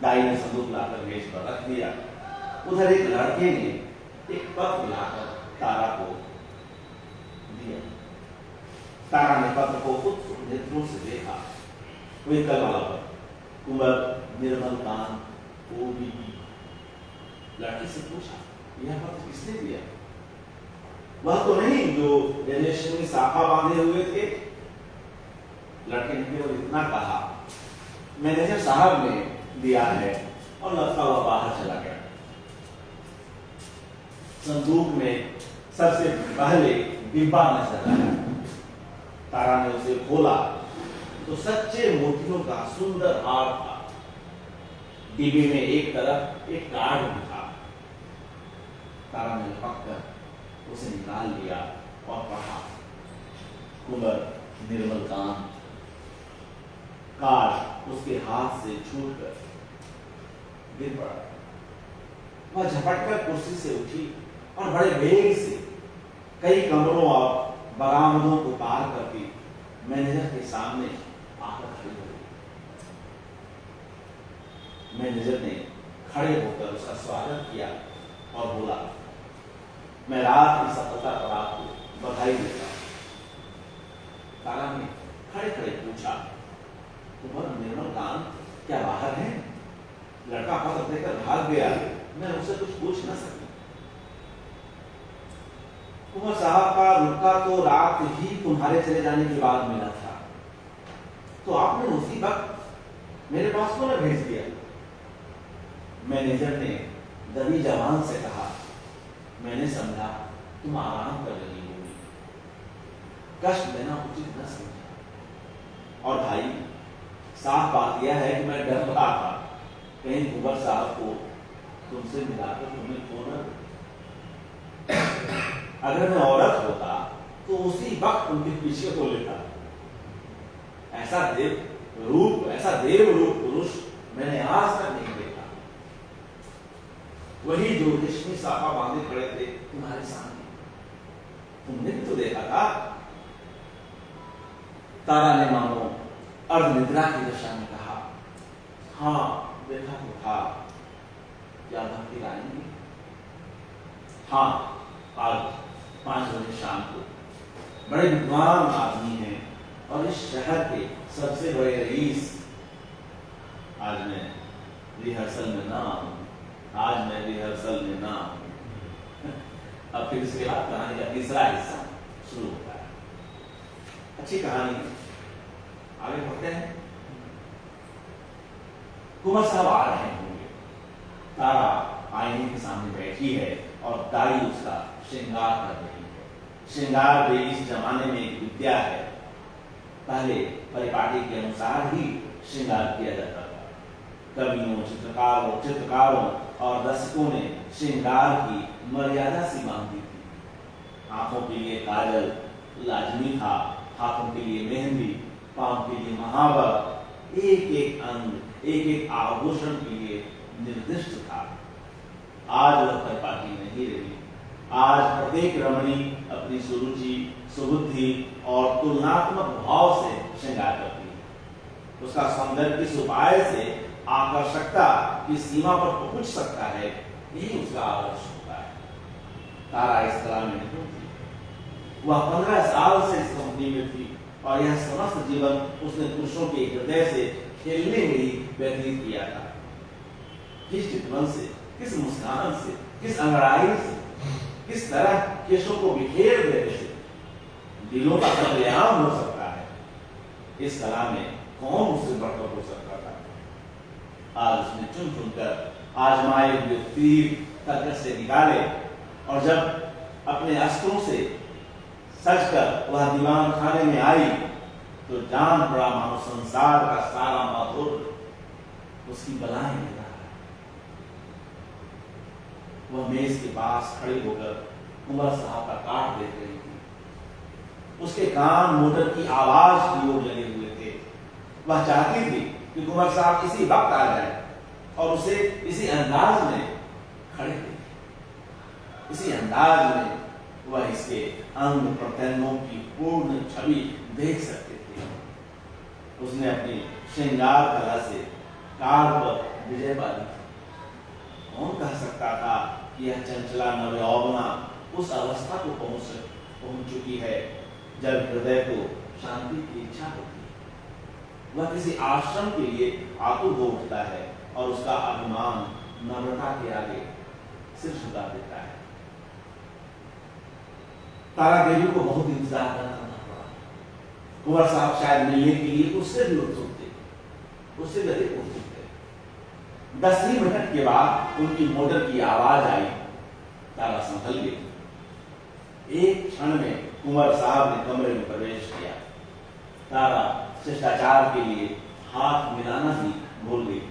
Speaker 4: दाई ने संदूक लाकर मेज पर रख दिया। उधर एक लड़के ने एक पत्र लाकर तारा को दिया। तारा ने पत्र को उत्सुक नेत्रों से देखा। वही कल वाला पत्र, उम्र निर्मल कान ओबी। लड़के से पूछा, यह पत्र किसने दिया? वह तो नहीं जो रेशमी साफा बांधे हुए थे। लड़के ने केवल इतना कहा, मैनेजर साहब ने दिया है, और लगता हुआ बाहर चला गया। संदूक में सबसे पहले डिब्बा नजर आया। तारा ने उसे खोला तो सच्चे मोतियों का सुंदर हार था। डिब्बे में एक तरफ एक कार्ड भी था। तारा ने लपक उसे निकाल लिया और कहा, कुंवर निर्मल कांत। कार्ड उसके हाथ से छूटकर गिर पड़ा। वह झपटकर कुर्सी से उठी और बड़े वेग से कई कमरों और बरामदों को पार करके मैनेजर के सामने आकर खड़ी हो गई। मैनेजर ने खड़े होकर उसका स्वागत किया और बोला, मैं रात की सफलता पर आपको बधाई देता हूं। तारा ने खड़े खड़े पूछा, तुम्हारा निर्मल कांत क्या बाहर है? लड़का पत्र देकर भाग गया, मैं उसे कुछ पूछ न सकी। कुंवर साहब का रुपका तो रात ही तुम्हारे चले जाने के बाद मिला था, तो आपने उसी वक्त मेरे पास क्यों न भेज दिया? मैनेजर ने दबी जवान से कहा, मैंने समझा तुम आराम कर रही होगी, कष्ट देना उचित न समझा। और भाई, साफ बात यह है कि मैं डर रहा था कहीं कुंवर साहब को तुमसे मिलाकर तुम्हें खो न दे। अगर मैं औरत होता तो उसी वक्त उनके पीछे को लेता। ऐसा देव रूप पुरुष मैंने आज तक नहीं देखा। वही जो रेशमी साफा बांधे खड़े थे तुम्हारे सामने, तुमने भी तो देखा था तारा ने मानो अर्धनिद्रा की दशा में कहा, हाँ देखा तो था, क्या भक्ति आएंगी? हाँ, आज 5 बजे शाम को। बड़े विद्वान आदमी हैं और इस शहर के सबसे बड़े रईस। आज मैं रिहर्सल में ना आऊं, अब फिर इसके बाद कहानी का तीसरा हिस्सा शुरू होता है। अच्छी कहानी है, आगे बढ़ते हैं। कुंवर साहब आ रहे होंगे, तारा आईने के सामने बैठी है और दाढ़ी उसका श्रृंगार कर रही है। श्रृंगार भी इस जमाने में एक विद्या है। पहले परिपाटी के अनुसार ही श्रृंगार किया जाता था। कवियों, चित्रकारों और दर्शकों ने श्रृंगार की मर्यादा सी बांधी थी। आंखों के लिए काजल लाजमी था, हाथों के लिए मेहंदी, पांव के लिए महावर, एक एक अंग, एक एक आभूषण के लिए निर्दिष्ट था। आज वह परिपाटी नहीं रही। आज प्रत्येक रमणी अपनी सुरुचि, सुबुद्धि और तुलनात्मक भाव से श्रृंगार करती है। उसका सौंदर्य किस उपाय से आकर्षकता की सीमा पर पहुंच सकता है, यही उसका आदर्श होता है। तारा इस कला में नहीं थी। वह 15 साल से इस कंपनी में थी और यह समस्त जीवन उसने पुरुषों के हृदय से खेलने में ही व्यतीत किया था। किस चितवन से, किस मुस्कान से, किस अंगड़ाई से, किस तरह केशों को बिखेर देने से दिलों का कल्याण हो सकता है, इस कला में कौन उससे बढ़कर हो सकता था। आज उसने चुन चुनकर आजमाए हुए तीर कर्कश से निकाले और जब अपने अस्त्रों से सजकर वह दीवान खाने में आई तो जान पड़ा मानो संसार का सारा माधुर्य उसकी बलाएं ले रहा है। वह मेज के पास खड़े होकर कुंवर साहब का काट देख रही थी। उसके कान मोटर की आवाज की ओर लगे हुए थे। वह चाहती थी कि कुंवर साहब इसी वक्त आ जाए और उसे इसी अंदाज में खड़े थे। इसी अंदाज में वह इसके अंग प्रत्यंगों की पूर्ण छवि देख सकते थे। उसने अपनी श्रृंगार कला से काल पर विजय पाली। कौन कह सकता था कि यह चंचला नवयौवना उस अवस्था को पहुंच चुकी है जब हृदय को शांति की इच्छा होती है। वह किसी आश्रम के लिए आतुर हो उठता है और उसका अभिमान नम्रता के आगे सिर झुका देता है। तारा देवी को बहुत इंतजार करना पड़ा। कुंवर साहब शायद मिलने के लिए उससे भी उत्सुक थे, उससे भी अधिक उत्सुक थे। 10 मिनट के बाद उनकी मोटर की आवाज आई। तारा संभल गई। एक क्षण में कुंवर साहब ने कमरे में प्रवेश किया। तारा शिष्टाचार के लिए हाथ मिलाना ही भूल गई।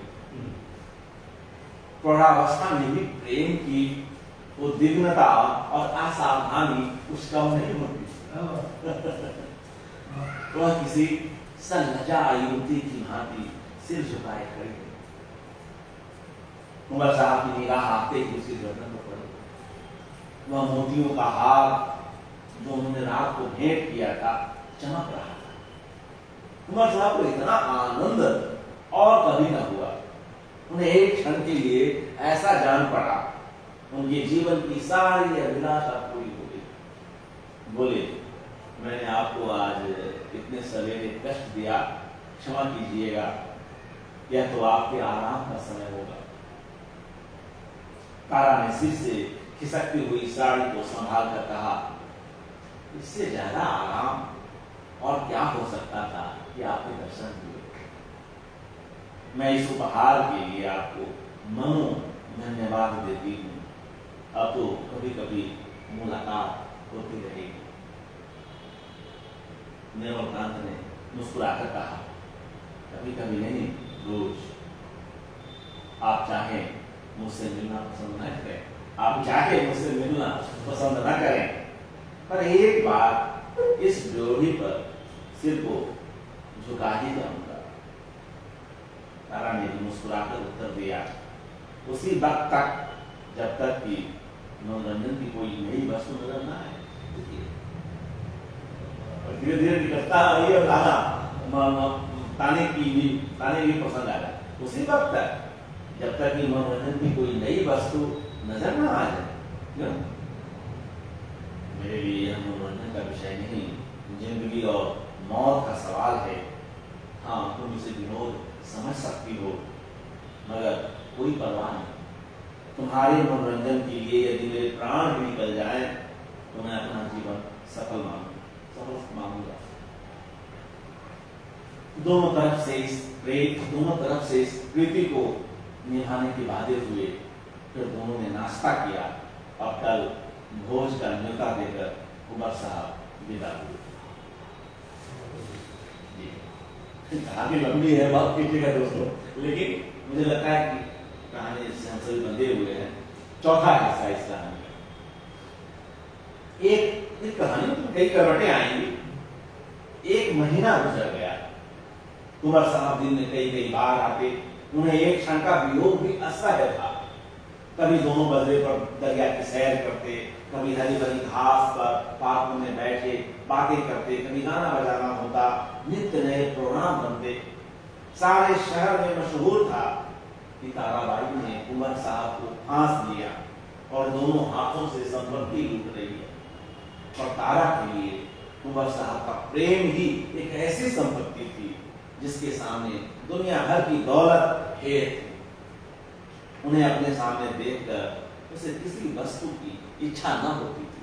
Speaker 4: प्रौढ़ावस्था में भी प्रेम की उद्विग्नता और असावधानी उस कम नहीं होती। वह किसी सलजा युवती की भांति सिर झुकाए खड़ी। कुंवर साहब की निगाह आते ही उसकी गर्दन पर पड़ी। वह मोतियों का हार जो उन्होंने रात को भेंट किया था चमक रहा था। कुंवर साहब को इतना आनंद और कभी न हुआ। उन्हें एक क्षण के लिए ऐसा जान पड़ा उनके जीवन की सारी अभिलाषा पूरी हो गई। बोले, मैंने आपको आज इतने सवेरे कष्ट दिया, क्षमा कीजिएगा, यह तो आपके आराम का समय होगा। तारा ने सिर से खिसकती हुई साड़ी को संभाल कर कहा, इससे ज्यादा आराम और क्या हो सकता था कि आपके दर्शन हुए। मैं इस उपहार के लिए आपको मनो धन्यवाद देती हूँ। अब तो कभी कभी मुलाकात होती रहेगी। नेवलकांत ने मुस्कुराकर कहा, कभी कभी नहीं, रोज। आप चाहें मुझसे मिलना पसंद न करें, आप चाहें मुझसे मिलना पसंद न करें, पर एक बार इस ड्योढ़ी पर सिर को झुका ही जाऊंगा। तारा ने मुस्कुराकर उत्तर दिया, उसी वक्त तक जब तक कि मनोरंजन की कोई नई वस्तु नजर न आए। धीरे धीरे निकलता आई और ताने भी पसंद आया। उसी वक्त तक जब तक कि मनोरंजन की कोई नई वस्तु नजर न आ जाए, क्यों? मेरे लिए यह मनोरंजन का विषय नहीं, जिंदगी और मौत का सवाल है। हाँ, तुम इसे विनोद समझ सकती हो, मगर कोई परवाह नहीं। तुम्हारे मनोरंजन के लिए यदि मेरे प्राण भी निकल जाए तो मैं अपना जीवन सफल मानूंगा। दोनों तरफ से इस प्रीति को निभाने के वादे हुए। फिर दोनों ने नाश्ता किया और कल भोज का न्योता देकर कुंवर साहब विदा हुए। कहानी लंबी है, बहुत कीजिएगा दोस्तों, लेकिन मुझे लगता है कि कहानी जिससे हम सभी बंधे हुए हैं। चौथा हिस्सा इस कहानी का, एक कहानी में कई करवटें आएंगी। एक महीना गुजर गया। कुंवर साहब दिन में कई बार आते। उन्हें एक क्षण का वियोग भी असह्य था। कभी दोनों बदले पर दरिया की सैर करते, कभी हरी भरी घास पर पार्क में बैठे बातें करते, कभी गाना बजाना होता, नित्य नए प्रोग्राम बनते। सारे शहर में मशहूर था कि ताराबाई ने कुंवर साहब को फांस लिया और दोनों हाथों से संपत्ति लूट रही है। और तारा के लिए कुंवर साहब का प्रेम ही एक ऐसी संपत्ति थी जिसके सामने दुनिया भर की दौलत है। उन्हें अपने सामने देखकर उसे किसी वस्तु की इच्छा न होती थी।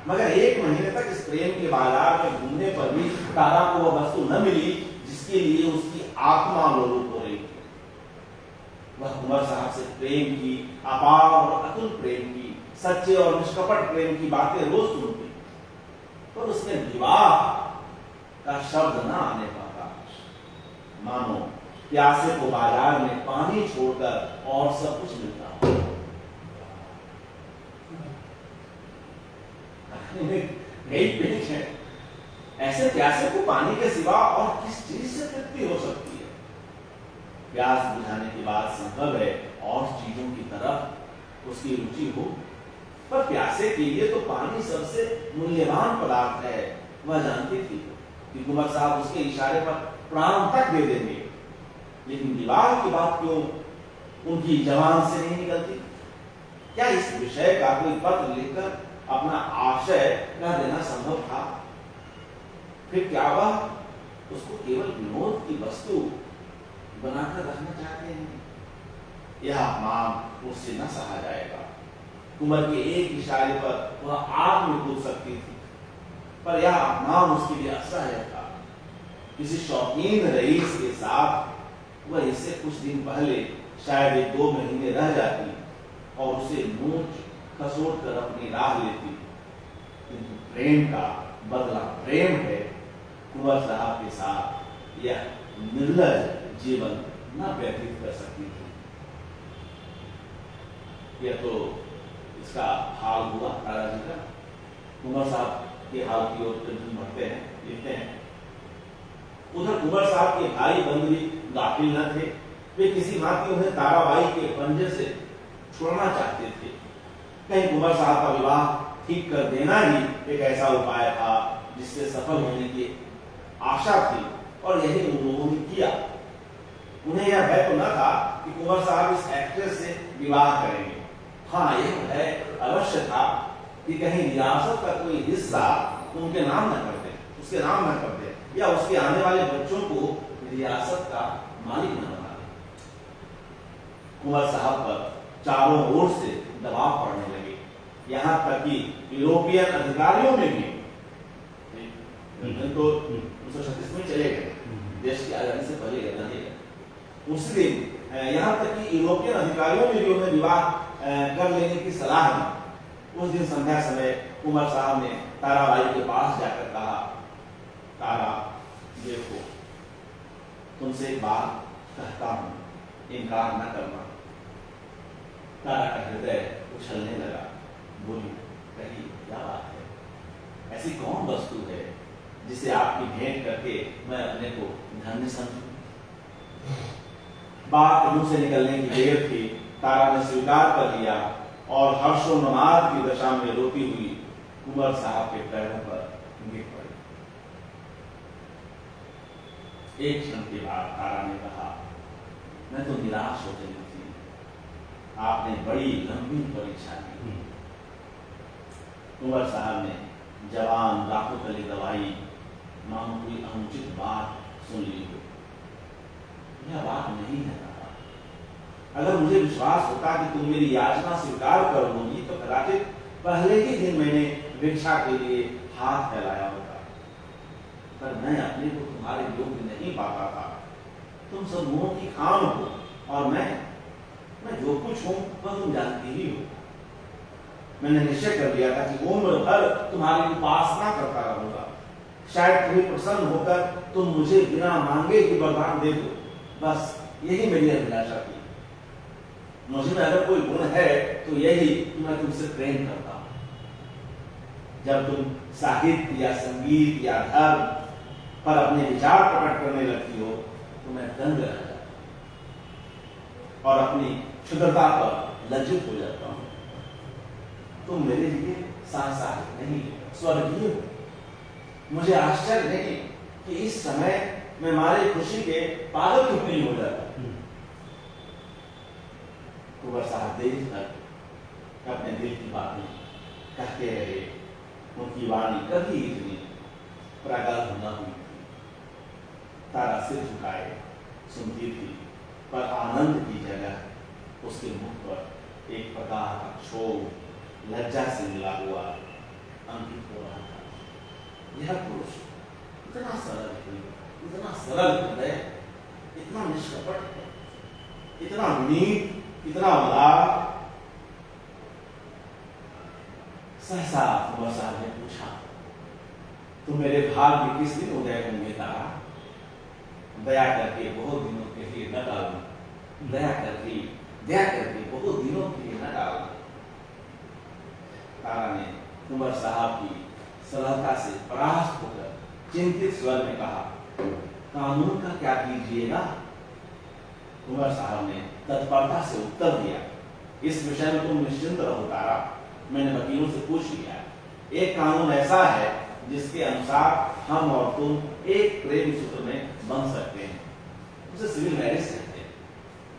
Speaker 4: मगर एक महीने तक इस प्रेम के बाजार में घूमने पर भी तारा को वह वस्तु न मिली जिसके लिए उसकी आत्मा लोलुप हो रही थी। वह कुंवर साहब से प्रेम की, अपार और अतुल प्रेम की, सच्चे और निष्कपट प्रेम की बातें रोज सुनती, पर उसमें विवाह का शब्द न आने पाता। मानो प्यासे को बाजार में पानी छोड़कर और सब कुछ मिलता हो। कई पेज है, ऐसे प्यासे को पानी के सिवा और किस चीज से तृप्ति हो सकती है? प्यास बुझाने की बात संभव है और चीजों की तरफ उसकी रुचि हो, पर प्यासे के लिए तो पानी सबसे मूल्यवान पदार्थ है। वह जानती थी कि कुंवर साहब उसके इशारे पर प्राण तक दे देंगे, लेकिन विवाह की बात क्यों उनकी जबान से नहीं निकलती? क्या इस विषय का कोई पत्र लिखकर अपना आशय कह देना संभव था? फिर क्या वह उसको केवल विनोद की वस्तु बनाकर रखना चाहते हैं? यह अपमान उससे न सहा जाएगा। कुंवर के एक इशारे पर वह आग में कूद सकती थी, पर यह अपमान उसके लिए असह्य था। किसी शौकीन रईस के साथ वह इससे कुछ दिन पहले शायद 1-2 महीने रह जाती और उसे नोच खसोट कर अपनी राह लेती, किंतु प्रेम का बदला प्रेम है। कुंवर साहब के साथ यह निर्लज जीवन न व्यतीत कर सकती थी। यह तो इसका हाल हुआ तारा जी का। कुंवर साहब के हाल की ओर बढ़ते हैं, लिखते हैं। उधर कुंवर साहब के भाई बंधु भी गाफिल न थे। वे किसी भांति उन्हें ताराबाई के पंजे से छोड़ना चाहते थे। कहीं कुंवर साहब का विवाह ठीक कर देना ही एक ऐसा उपाय था जिससे सफल होने की आशा थी, और यही उन लोगों ने किया। उन्हें यह भय तो न था कि कुंवर साहब इस एक्ट्रेस से विवाह करेंगे। हाँ, यह भय अवश्य था कि कहीं रियासत का कोई हिस्सा उनके नाम न कर दे, उसके नाम न कर दे, या उसके आने वाले बच्चों को रियासत का मालिक न बना दे। कुंवर साहब पर चारों ओर से दबाव पड़ने लगे, यहाँ तक कि यूरोपियन अधिकारियों में भी तो 1936 में चले गए, देश की आजादी से पहले गए। उस दिन यहाँ तक कि यूरोपियन अधिकारियों में भी उन्हें विवाह कर लेने की सलाह दी। उस दिन संध्या समय कुंवर साहब ने ताराबाई के पास जाकर कहा, तारा देखो, तुमसे एक बात कहता हूं, इनकार न करना। तारा का हृदय उछलने लगा। बोली, कही क्या बात है? ऐसी कौन वस्तु है जिसे आपकी भेंट करके मैं अपने को धन्य समझूं? बात मुंह से निकलने की देर थी। तारा ने स्वीकार कर लिया और हर्षोन्माद की दशा में रोती हुई कुंवर साहब के पैरों पर गिर पड़ी। एक क्षण के बाद तारा ने कहा, मैं तो निराश हो गई थी, आपने बड़ी लंबी परीक्षा की। कुंवर साहब ने जवान दांतों तले दवाई, मानो कोई अनुचित बात सुन ली हो। यह बात नहीं है तारा। अगर मुझे विश्वास होता कि तुम मेरी याचना स्वीकार करोगी तो कदाचित पहले ही दिन मैंने भिक्षा के लिए हाथ फैलाया होता, पर मैं अपने को तुम्हारे योग्य नहीं पाता था। तुम सब मुंह की खान हो और मैं जो कुछ हूं वह तुम जानती ही हो। मैंने निश्चय कर लिया था कि उम्र भर तुम्हारी उपासना करता रहूंगा। शायद तुम्हें प्रसन्न होकर तुम मुझे बिना मांगे ही वरदान दे दो, बस यही मेरी अभिलाषा थी। मुझे में अगर कोई गुण है तो यही कि मैं तुमसे प्रेम करता हूं। जब तुम साहित्य या संगीत या धर्म पर अपने विचार प्रकट करने लगती हो तो मैं दंग रह जाता हूं और अपनी क्षुद्रता पर लज्जित हो जाता हूं। तुम मेरे लिए सांसारिक नहीं, स्वर्गीय हो। मुझे आश्चर्य नहीं कि इस समय मैं मारे खुशी के पागल क्यों नहीं हो जाता। कुंवर साहब देर तक अपने दिल की बातें कहते रहे। उनकी वाणी कभी इतनी प्रगल्भ न हुई थी। तारा सिर झुकाए सुनती थी, पर आनंद की जगह उसके मुख पर एक प्रकार का क्षोभ लज्जा से मिला हुआ अंकित हो रहा था। यह पुरुष इतना सरल है, इतना सरल हृदय, इतना निष्कपट है, इतना विनीत, इतना उदार। सहसा कुंवर साहब ने पूछा, तुम मेरे भाग्य किस दिन उदय होंगे तारा? दया करके बहुत दिनों के लिए न डालना, दया करके बहुत दिनों के लिए न डालना। तारा ने कुंवर साहब की सरलता से परास्त होकर चिंतित स्वर में कहा, कानून का क्या कीजिएगा? कुंवर साहब ने तत्परता से उत्तर दिया, इस विषय में तुम निश्चिंत रहो तारा, मैंने वकीलों से पूछ लिया। एक कानून ऐसा है जिसके अनुसार हम और तुम एक प्रेम सूत्र में बंध सकते हैं, उसे सिविल मैरिज कहते हैं।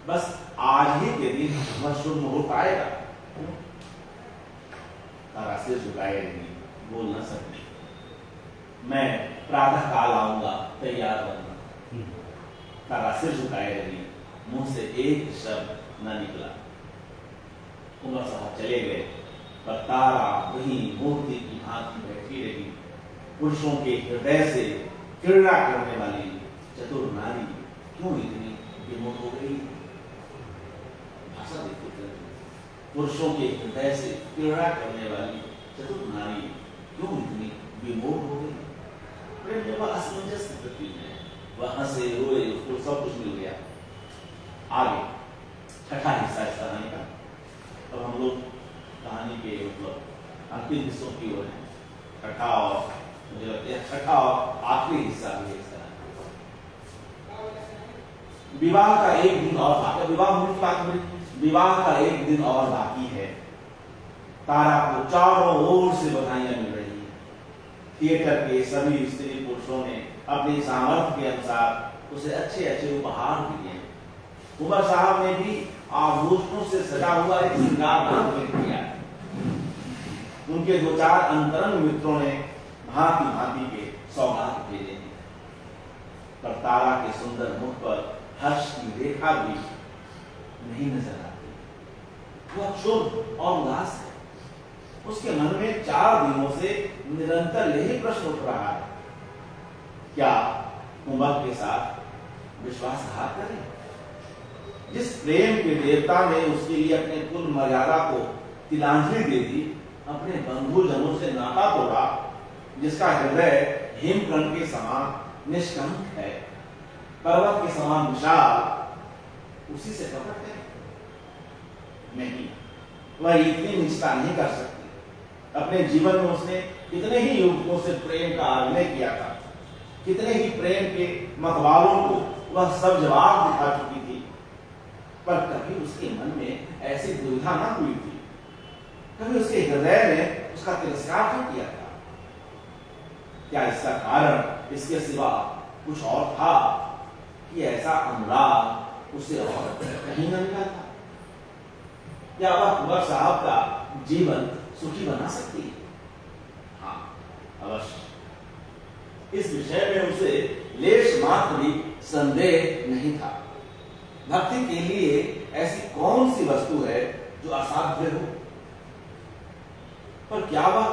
Speaker 4: बस आज ही के दिन वह शुभ मुहूर्त आएगा। तारा सिर झुकाए रही, बोल न सकती। मैं प्रातः काल आऊंगा, तैयार रहना। तारा सिर झुकाए रही, मुंह से एक शब्द न निकला। कुंवर साहब चले गए, पर तारा वही मूर्ति की भांति बैठी रही। पुरुषों के हृदय से क्रीड़ा करने वाली चतुर नारी क्यों इतनी विमुख हो गई? भाषा देखते, पुरुषों के हृदय से क्रीड़ा करने वाली चतुर नारी क्यों इतनी विमुख हो गई? प्रेम जब असमंजस की प्रतीक है, वह हंसे रोए, उसको सब कुछ मिल गया। आगे छठा हिस्सा इस कहानी का। तो हम लोग कहानी के मतलब अंतिम हिस्सों की ओर है। छठा और मुझे लगता है छठा और आखिरी हिस्सा भी है इसका। विवाह का एक दिन और बाकी, विवाह होने की बात हो रही, विवाह का एक दिन और बाकी है। तारा को चारों ओर से बधाइयां मिल रही है। थिएटर के सभी स्त्री पुरुषों ने अपनी सामर्थ्य के अनुसार उसे अच्छे अच्छे उपहार दिए। कुंवर साहब ने भी आभूषणों से सजा हुआ एक श्रृंगार भेंट किया। उनके दो चार अंतरंग मित्रों ने भांति भांति के सौगात भेजे, पर तारा के सुंदर मुख पर हर्ष की रेखा भी नहीं नजर आती। वह क्षुब्ध और उदास है। उसके मन में 4 दिनों से निरंतर यही प्रश्न उठ रहा है, क्या कुंवर के साथ विश्वासघात करें? जिस प्रेम के देवता ने उसके लिए अपने कुल मर्यादा को तिलांजलि दे दी, अपने बंधुजनों से नाता तोड़ा, जिसका हृदय हिमकंठ के समान निष्कंठ है, पर्वत के समान विशाल, उसी से कपट है? नहीं, वह इतनी निष्ठा नहीं कर सकती। अपने जीवन में उसने कितने ही युवकों से प्रेम का अभिनय किया था, कितने ही प्रेम के मतवालों को वह सब जवाब दिखा चुकी थी, पर कभी उसके मन में ऐसी दुविधा न हुई थी। कभी उसके हृदय ने उसका तिरस्कार क्यों किया था? क्या इसका कारण इसके सिवा कुछ और था? कि ऐसा अनुराग उसे और कहीं न मिला था। क्या वह कुंवर साहब का जीवन सुखी बना सकती है? हाँ, अवश्य। इस विषय में उसे लेश मात्र भी संदेह नहीं था। भक्ति के लिए ऐसी कौन सी वस्तु है जो असाध्य हो? पर क्या वह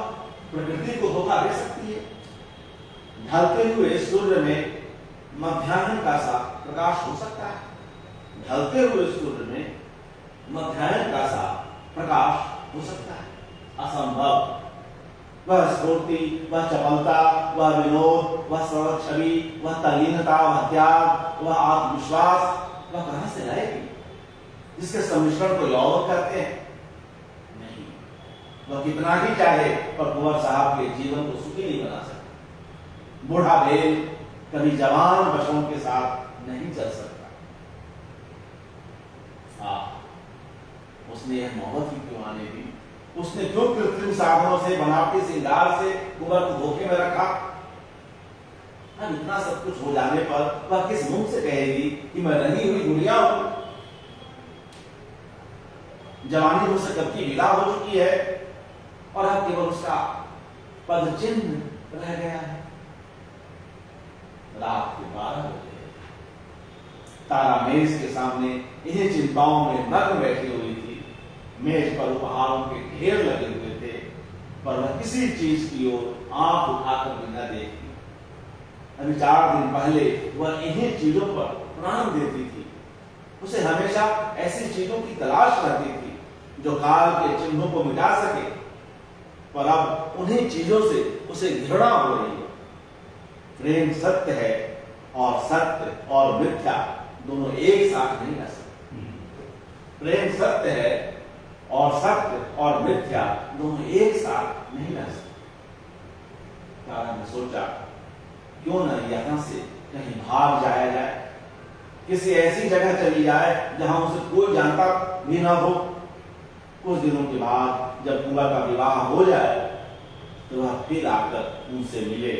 Speaker 4: प्रकृति को धोखा दे सकती है? ढलते हुए सूर्य में मध्याह्न का सा प्रकाश हो सकता है? ढलते हुए सूर्य में मध्याह्न का सा प्रकाश हो सकता है? असंभव। वह स्फूर्ति, वह चपलता, वह विनोद, वह सरल छवि, वह तल्लीनता, वह त्याग, वह आत्मविश्वास, वह कहां से लाएगी? जिसके सम्मिश्रण को यौवन कहते हैं? नहीं। वह कितना ही चाहे पर कुंवर साहब के जीवन को सुखी नहीं बना सकता। बूढ़ा बैल कभी जवान बच्चों के साथ नहीं चल सकता। उसने यह मोहब्बत ही क्यों आने दी? उसने क्यों कृत्रिम साधनों से, बनावटी श्रृंगार से कुंवर को धोखे में रखा? अब इतना सब कुछ हो जाने पर वह किस मुंह से कहेगी कि मैं रही हुई गुड़िया हूं? जवानी मुझसे कब की विदा हो चुकी है और अब केवल उसका पद चिन्ह रह गया है। रात के 12 बजे तारा मेज के सामने इन्हीं चिंताओं में मग्न बैठी हुई थी। मेज पर उपहारों के ढेर लगे हुए थे, पर वह किसी चीज की ओर आंख उठाकर भी न देखती। अभी 4 दिन पहले वह इन्हीं चीजों पर प्राण देती थी। उसे हमेशा ऐसी चीजों की तलाश रहती थी जो काल के चिन्हों को मिटा सके, पर अब उन्हीं चीजों से उसे घृणा हो रही है। प्रेम सत्य है और सत्य और मिथ्या दोनों एक साथ नहीं रह सकते। प्रेम सत्य है और सत्य और मिथ्या दोनों एक साथ नहीं रह सकते। तारा ने सोचा क्यों न यहाँ से कहीं भाग जाया जाए, किसी ऐसी जगह चली जाए जहां उसे कोई जानता भी ना हो। कुछ दिनों के बाद जब कुंवर का विवाह हो जाए तो वह फिर आकर उनसे मिले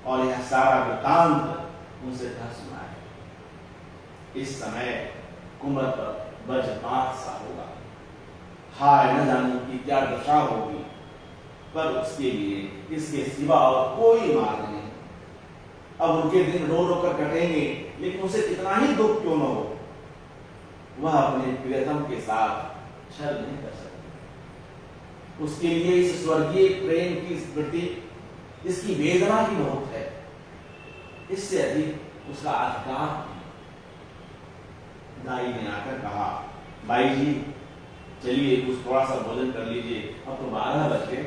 Speaker 4: और यह सारा वृत्तांत उनसे कह सुनाए। इस समय कुंवर पर वज्रपात सा होगा। हाय, न जाने की क्या दशा होगी, पर उसके लिए इसके सिवा और कोई मार्ग नहीं। अब उनके दिन रो रो कर कटेंगे, लेकिन उसे कितना ही दुख क्यों न हो, वह अपने प्रियतम के साथ छल नहीं कर सकती। उसके लिए इस स्वर्गीय प्रेम की स्मृति, इसकी वेदना ही बहुत है। इससे अधिक उसका अधिकार नहीं। दाई ने आकर कहा, भाई जी चलिए कुछ थोड़ा सा भोजन कर लीजिए, अब तो 12 बज गए।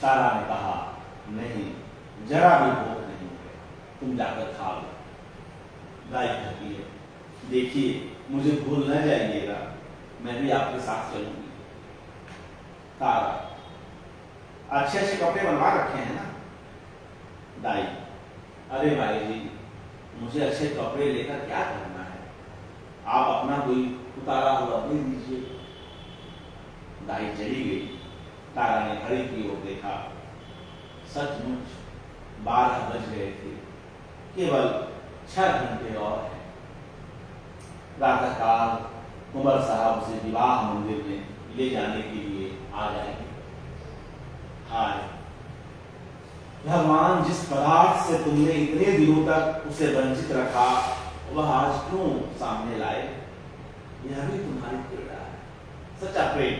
Speaker 4: तारा ने कहा, नहीं, जरा भी भूख नहीं है, तुम जाकर खा लो। दाई कहती है, देखिए मुझे भूल न जाइएगा, मैं भी आपके साथ चलूंगी। तारा, अच्छे अच्छे कपड़े बनवा रखे हैं ना? दाई, अरे भाई जी, मुझे अच्छे कपड़े लेकर क्या करना है, आप अपना कोई उतारा हुआ दे दीजिए। दाई चली गई। तारा ने घड़ी की ओर देखा। सचमुच 12 बज गए थे, केवल 6 घंटे और हैं। प्रातःकाल कुंवर साहब उसे विवाह मंदिर में ले जाने के लिए आ जाएंगे। हाय भगवान, जिस पदार्थ से तुमने इतने दिनों तक उसे वंचित रखा, वह आज क्यों सामने लाए? यह भी तुम्हारी पीड़ा है। सच्चा प्रेम,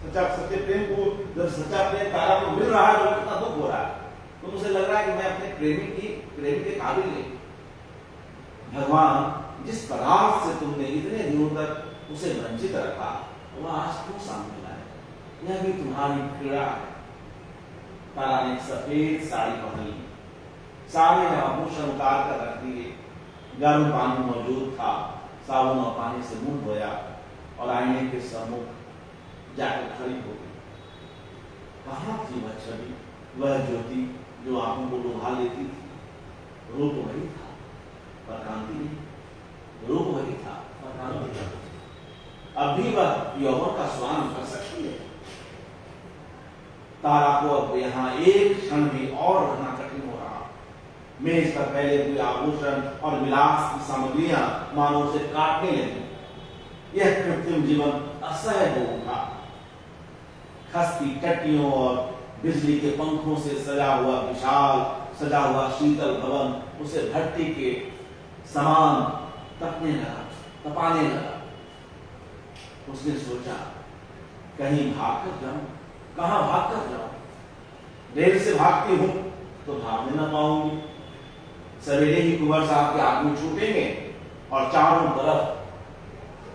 Speaker 4: सच्चे प्रेम को, जब सच्चा प्रेम तारा को मिल रहा है तो कितना दुख हो रहा है। तो मुझे लग रहा है कि मैं अपने प्रेमी के काबिल नहीं। भगवान, जिस पदार्थ से तुमने इतने दिनों तक उसे वंचित रखा, वह आज क्यों सामने लाए? यह भी तुम्हारी पीड़ा है। तारा ने सफेद साड़ी पहनी, साड़ी में आभूषण उतार कर रख दिए। गर्म पानी मौजूद था, साबुन और पानी से मुंह धोया और आईने के सम्मुख जाकर खड़ी हो गई। कहाँ थी वह छवि, वह ज्योति जो आंखों को लुभा लेती थी? रूप वही था पर कांति नहीं। रूप वही था पर कांति नहीं। अब भी वह यौवन का स्वान कर सकती है। तारा को अब यहाँ एक क्षण भी और रहना कठिन हो रहा। मेज पर पहले हुए आभूषण और विलास की सामग्रियां मानो उसे काटने लगी। यह कृत्रिम जीवन असह्य हो उठा। खस्ती टट्टियों और बिजली के पंखों से सजा हुआ शीतल भवन उसे भट्टी के समान तपाने लगा। उसने सोचा, कहीं भागकर जाऊं, कहां भागकर जाऊं? रेल से भागती हूं तो भागने न पाऊंगी। सवेरे ही कुंवर साहब के आदमी छूटेंगे और चारों तरफ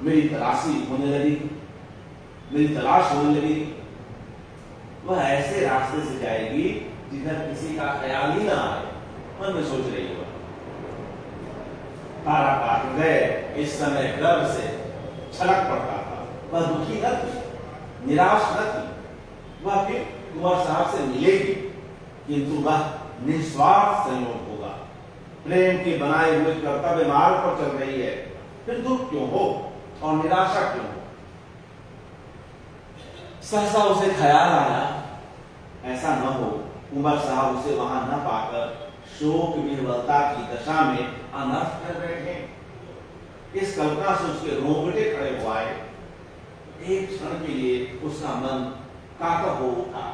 Speaker 4: मेरी तलाश होने लगेगी। वह ऐसे रास्ते से जाएगी जिधर किसी का ख्याल ही ना आए। मन में सोच रही हो। तारा का हृदय इस समय गर्व से छलक पड़ता था। वह दुखी न थी, निराश न थी। वह फिर कुंवर साहब से मिलेगी, किंतु वह निस्वार्थ संयोग होगा। प्रेम के बनाए हुए कर्तव्य मार्ग पर चल रही है, फिर दुख क्यों हो और निराशा क्यों हो? सहसा उसे ख्याल आया, ऐसा न हो कुंवर साहब उसे वहां न पाकर शोक विह्वलता की दशा में अनर्थ कर बैठे। इस कल्पना से उसके रोंगटे खड़े हो आए। एक क्षण के लिए उसका मन कातर हो उठा।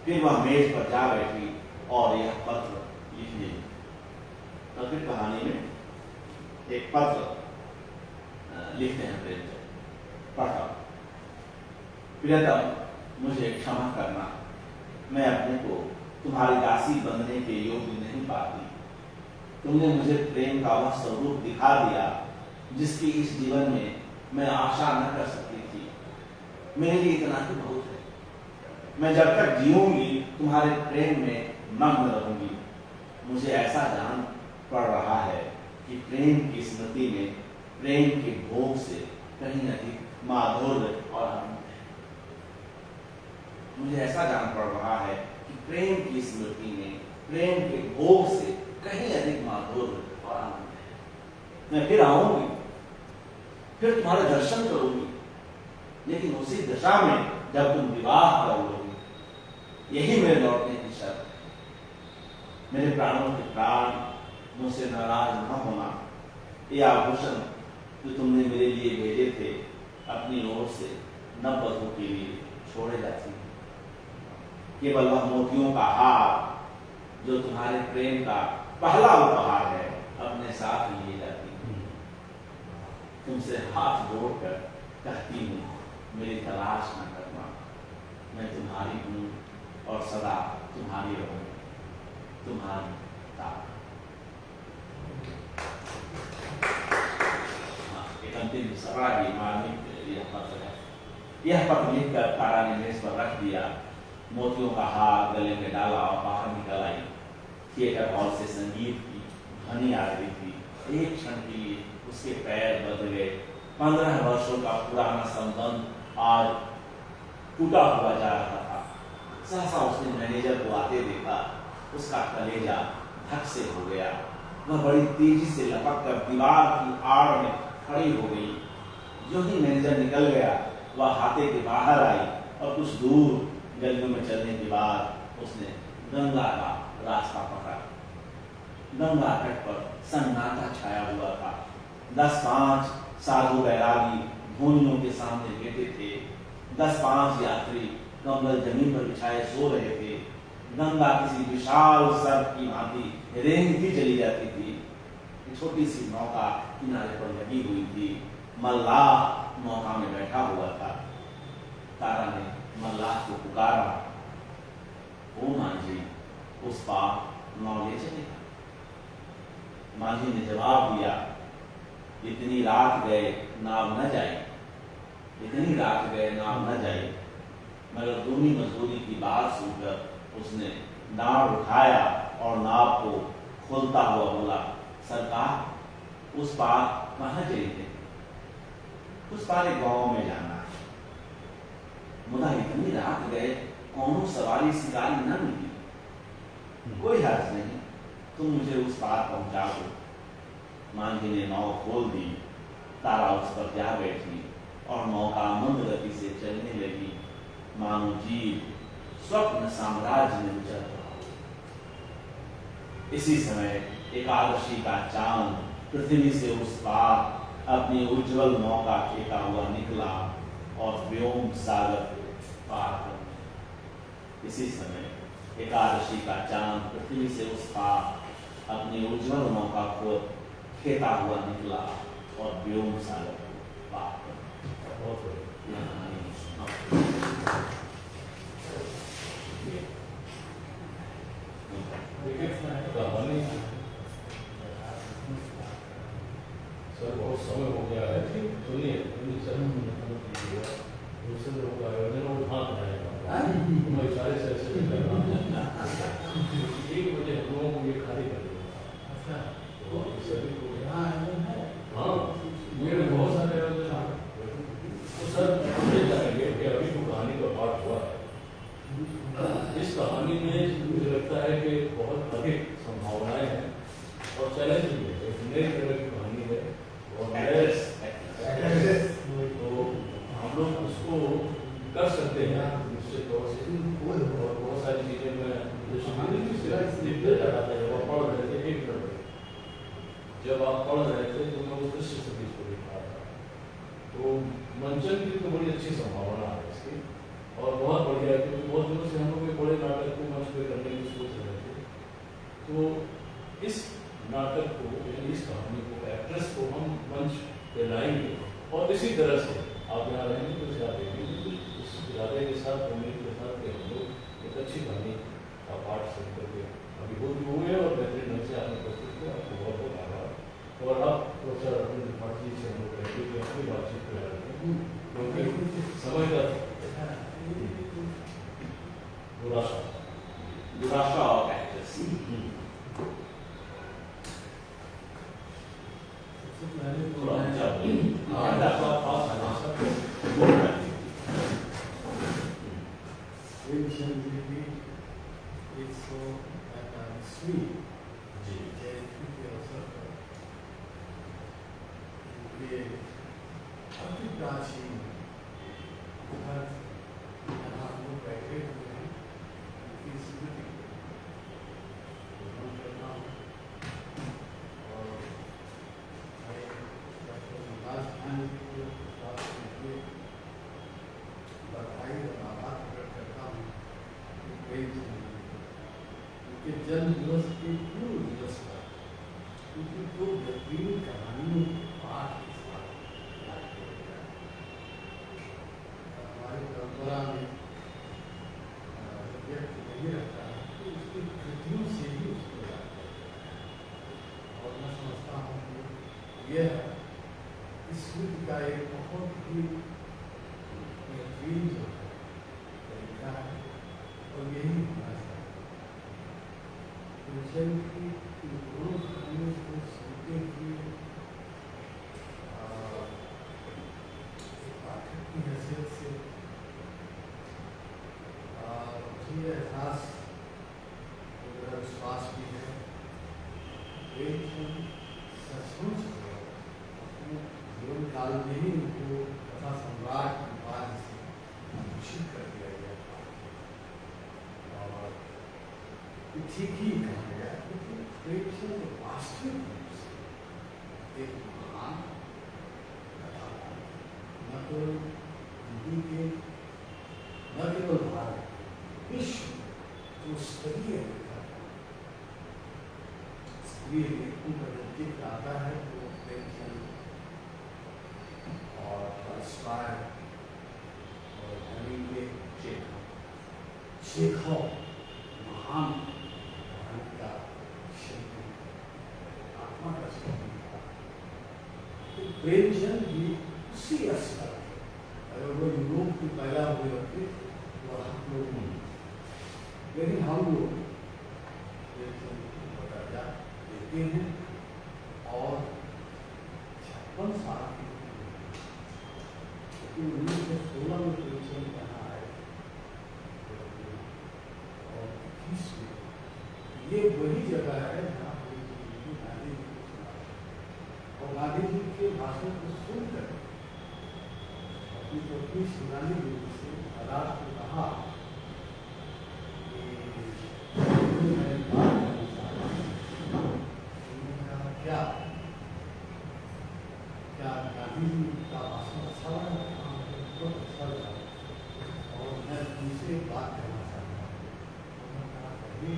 Speaker 4: फिर वह मेज पर जा बैठी और यह पत्र लिखने लगी। प्रकृत कहानी में एक पत्र लिखते हैं प्रेमचंद। पढ़ा, प्रियतम, मुझे क्षमा करना, मैं अपने को तुम्हारी दासी बनने के योग्य नहीं पाती। तुमने मुझे प्रेम का वह स्वरूप दिखा दिया जिसकी इस जीवन में मैं आशा न कर सकती थी। मेरे लिए इतना ही बहुत है। मैं जब तक जीऊंगी तुम्हारे प्रेम में मग्न रहूंगी। मुझे ऐसा जान पड़ रहा है कि प्रेम की स्मृति में प्रेम के भोग से कहीं अधिक माधुर्य और आनंद है। मुझे ऐसा जान पड़ रहा है कि प्रेम की स्मृति में प्रेम के भोग से कहीं अधिक माधुर्य और आनंद है। मैं फिर आऊंगी, फिर तुम्हारे दर्शन करूंगी, लेकिन उसी दशा में जब तुम विवाह करोगे। यही मेरे लौटने की शर्त है। मेरे प्राणों के प्राण, मुझसे नाराज न होना। ये आभूषण जो तुमने मेरे लिए भेजे थे, अपनी ओर से नववधू के लिए छोड़े जाती हैं। केवल वह मोतियों का हार जो तुम्हारे प्रेम का पहला उपहार है, अपने साथ लिए जाती है। तुमसे हाथ जोड़कर कहती हूँ, मेरी तलाश न करना। मैं तुम्हारी हूँ और सदा तुम्हारी रहूंगी। तुम्हारी तारा। एक अंतिम सराही मार्मिक यह पत्र है। यह पत्र लिखकर तारा ने मेज पर रख दिया। मोतियों का हार गले में डाला और बाहर निकल आई। थिएटर हॉल से संगीत की ध्वनि आ रही थी। एक क्षण के लिए उसके पैर बदल गए। 15 वर्षों का पुराना संबंध आज टूटा हुआ जा रहा था। सहसा उसने मैनेजर को आते देखा। उसका कलेजा धक से हो गया। वह बड़ी तेजी से लपक कर दीवार की आड़ में खड़ी हो गई। जो ही मैनेजर निकल गया, वह हाथे के बाहर आई और कुछ दूर गलियों में चलने के बाद उसने गंगा का रास्ता पकड़ा। गंगा तट पर सन्नाटा छाया हुआ था। 10-5 साधु बैरागी भूनियों के सामने बैठे थे। 10-5 यात्री कंबल जमीन पर बिछाए सो रहे थे। गंगा किसी विशाल सर्प की भांति रेंगती चली जाती थी। छोटी सी नौका किनारे पर लगी हुई थी। मल्लाह नौका में बैठा हुआ था। तारा ने मल्लाह को पुकारा, ओ मांझी, उस पार नाव ले चलेगा? मांझी ने जवाब दिया, इतनी रात गए नाव न जाए, इतनी रात गए नाव न जाए। मगर दूनी मजदूरी की बात सुनकर उसने नाव उठाया और नाव को खोलता हुआ बोला, सरकार, उस पार कहाँ जाएंगे? उस पार एक गांव में जाना है। मुदा इतनी रात गए, कौनो सवारी शिकारी न मिली। कोई हर्ज नहीं, तुम मुझे उस पार पहुंचा दो। मांझी ने नाव खोल दी। तारा उस पर जा बैठी और नौका मंद गति से चलने लगी, मानो जीव स्वप्न साम्राज्य में उजड़ रहा। इसी समय एकादशी का चांद पृथ्वी से उस पार अपनी उज्जवल नौका फेंका हुआ निकला और व्योम सागर को पार कर गया। इसी समय एकादशी का चांद पृथ्वी से उस पार अपनी उज्जवल नौका को खेता हुआ निकला और व्योम सागर को पार कर गया।
Speaker 2: देखिए कहानी सर बहुत समय हो गया है। सुनिए सर दूसरे लोगों का आयोजन और हाथ बनाएगा मैं इशारे से ऐसे कर रहा हूँ 1 बजे हम लोगों को ये खाली कर देगा। तो सभी को हाँ मेरे बहुत सारे आयोजन तो सर ये जानेंगे कि अभी जो कहानी का पाठ हुआ है इस कहानी में मुझे लगता है कि बहुत अधिक संभावनाएं हैं और चैलेंज भी है। एक नई तरह की कहानी है और तो हम लोग उसको कर सकते हैं निश्चित तौर से। और बहुत सारी चीजें मैं लिखते जा रहा था जब आप पढ़ रहे थे जब आप पढ़ रहे थे तो मैं उस दृश्य से इसको लिख रहा था। तो मंचन की तो बड़ी अच्छी संभावना है इसकी और बहुत बढ़िया है क्योंकि बहुत दिनों से हम लोग एक बड़े नाटक को मंच पे करने की सोच रहे थे। तो इस नाटक को इस कहानी को एक्ट्रेस को हम मंच पे लाएंगे और इसी तरह से आप यहाँ रहेंगे तो इसे आप देखेंगे इस इरादे के साथ उम्मीद के साथ कि हम लोग एक अच्छी कहानी का पाठ सुन करके अभी बहुत हुए और बेहतरीन ढंग से आपने प्रस्तुत किया। आपको बहुत बहुत आभार। और अब प्रोफेसर अरविंद त्रिपाठी जी से हम लोग कहेंगे कि अपनी बातचीत कर रहे हैं क्योंकि समय का
Speaker 4: दुराशा of actors. थोड़ा अच्छा हाँ that's what पास है ना सब
Speaker 3: It's so sweet.
Speaker 4: जी
Speaker 3: जयंती के अवसर पर ये अति प्राचीन घर जहाँ हम लोग बैठे हुए हैं उनकी स्मृति ग्रहण करता हूँ और मैं डॉक्टर विकास खान जी को बात करके बधाई और आभार प्रकट करता हूँ उनके जन्म दिवस के पूर्व दिवस पर उनकी दो बेहतरीन कहानियों के पाठ के साथ याद किया गया। हमारी परंपरा में व्यक्ति नहीं रखता है तो उसकी कृतियों से ही उसको याद किया जाता है और मैं समझता हूँ कि यह स्मृति का एक बहुत ही बेहतरीन जो है तरीका है और यही होना चाहिए। जयंती की दोनों कहानियों को सुनते हुए पाठक की हैसियत से मुझे एहसास मेरा विश्वास भी है सचमुच अपने जीवन काल में ही उनको कथा सम्राट की उपाधि से भूषित कर दिया गया और ठीक ही कहा गया क्योंकि प्रेमचंद वास्तविक रूप से एक महान कथाकार न केवल हिंदी के न केवल भारत विश्व जो स्तरीय स्तरीय लेखों का जिक्र आता है वो प्रेमचंद और टॉल्स्टॉय और हेमिंग्वे चेखव महान का शिल्पी आत्मा का शिल्पी था। तो प्रेमचंद भी उसी स्तर अगर वो यूरोप में पैदा हुए होते तो हम लोग लेकिन हम लोग प्रेमचंद को दर्जा देते हैं और 56 साल की 1916 में प्रेमचंद यहाँ आए और 21 में ये वही जगह है जहाँ गांधी जी को सुना और गांधी जी के भाषण को सुनकर अपनी पत्नी शिवानी देवी से आजाद को कहा कि मैं बात करना चाहता हूँ गांधी जी का भाषण अच्छा लगा, बहुत अच्छा लगा। और मैं तुमसे एक बात कहना चाहता हूँ। मैं कहा कभी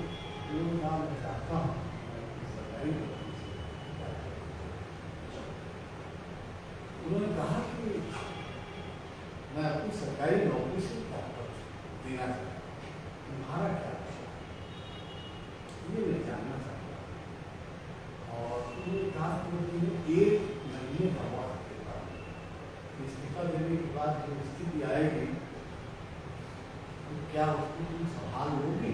Speaker 3: जो नाम मैं चाहता हूँ मैं अपनी सरकारी नौकरी से क्या करूं। उन्होंने कहा कि मैं अपनी सरकारी नौकरी से क्या देना चाहता हूँ, तुम्हारा क्या है, ये मैं जानना चाहता हूँ। और उन्होंने कहा कि मैं तुम्हें 1 महीने का वक्त देता हूँ, इस्तीफा देने के बाद जो स्थिति आएगी तो क्या उसको तुम संभाल लोगी।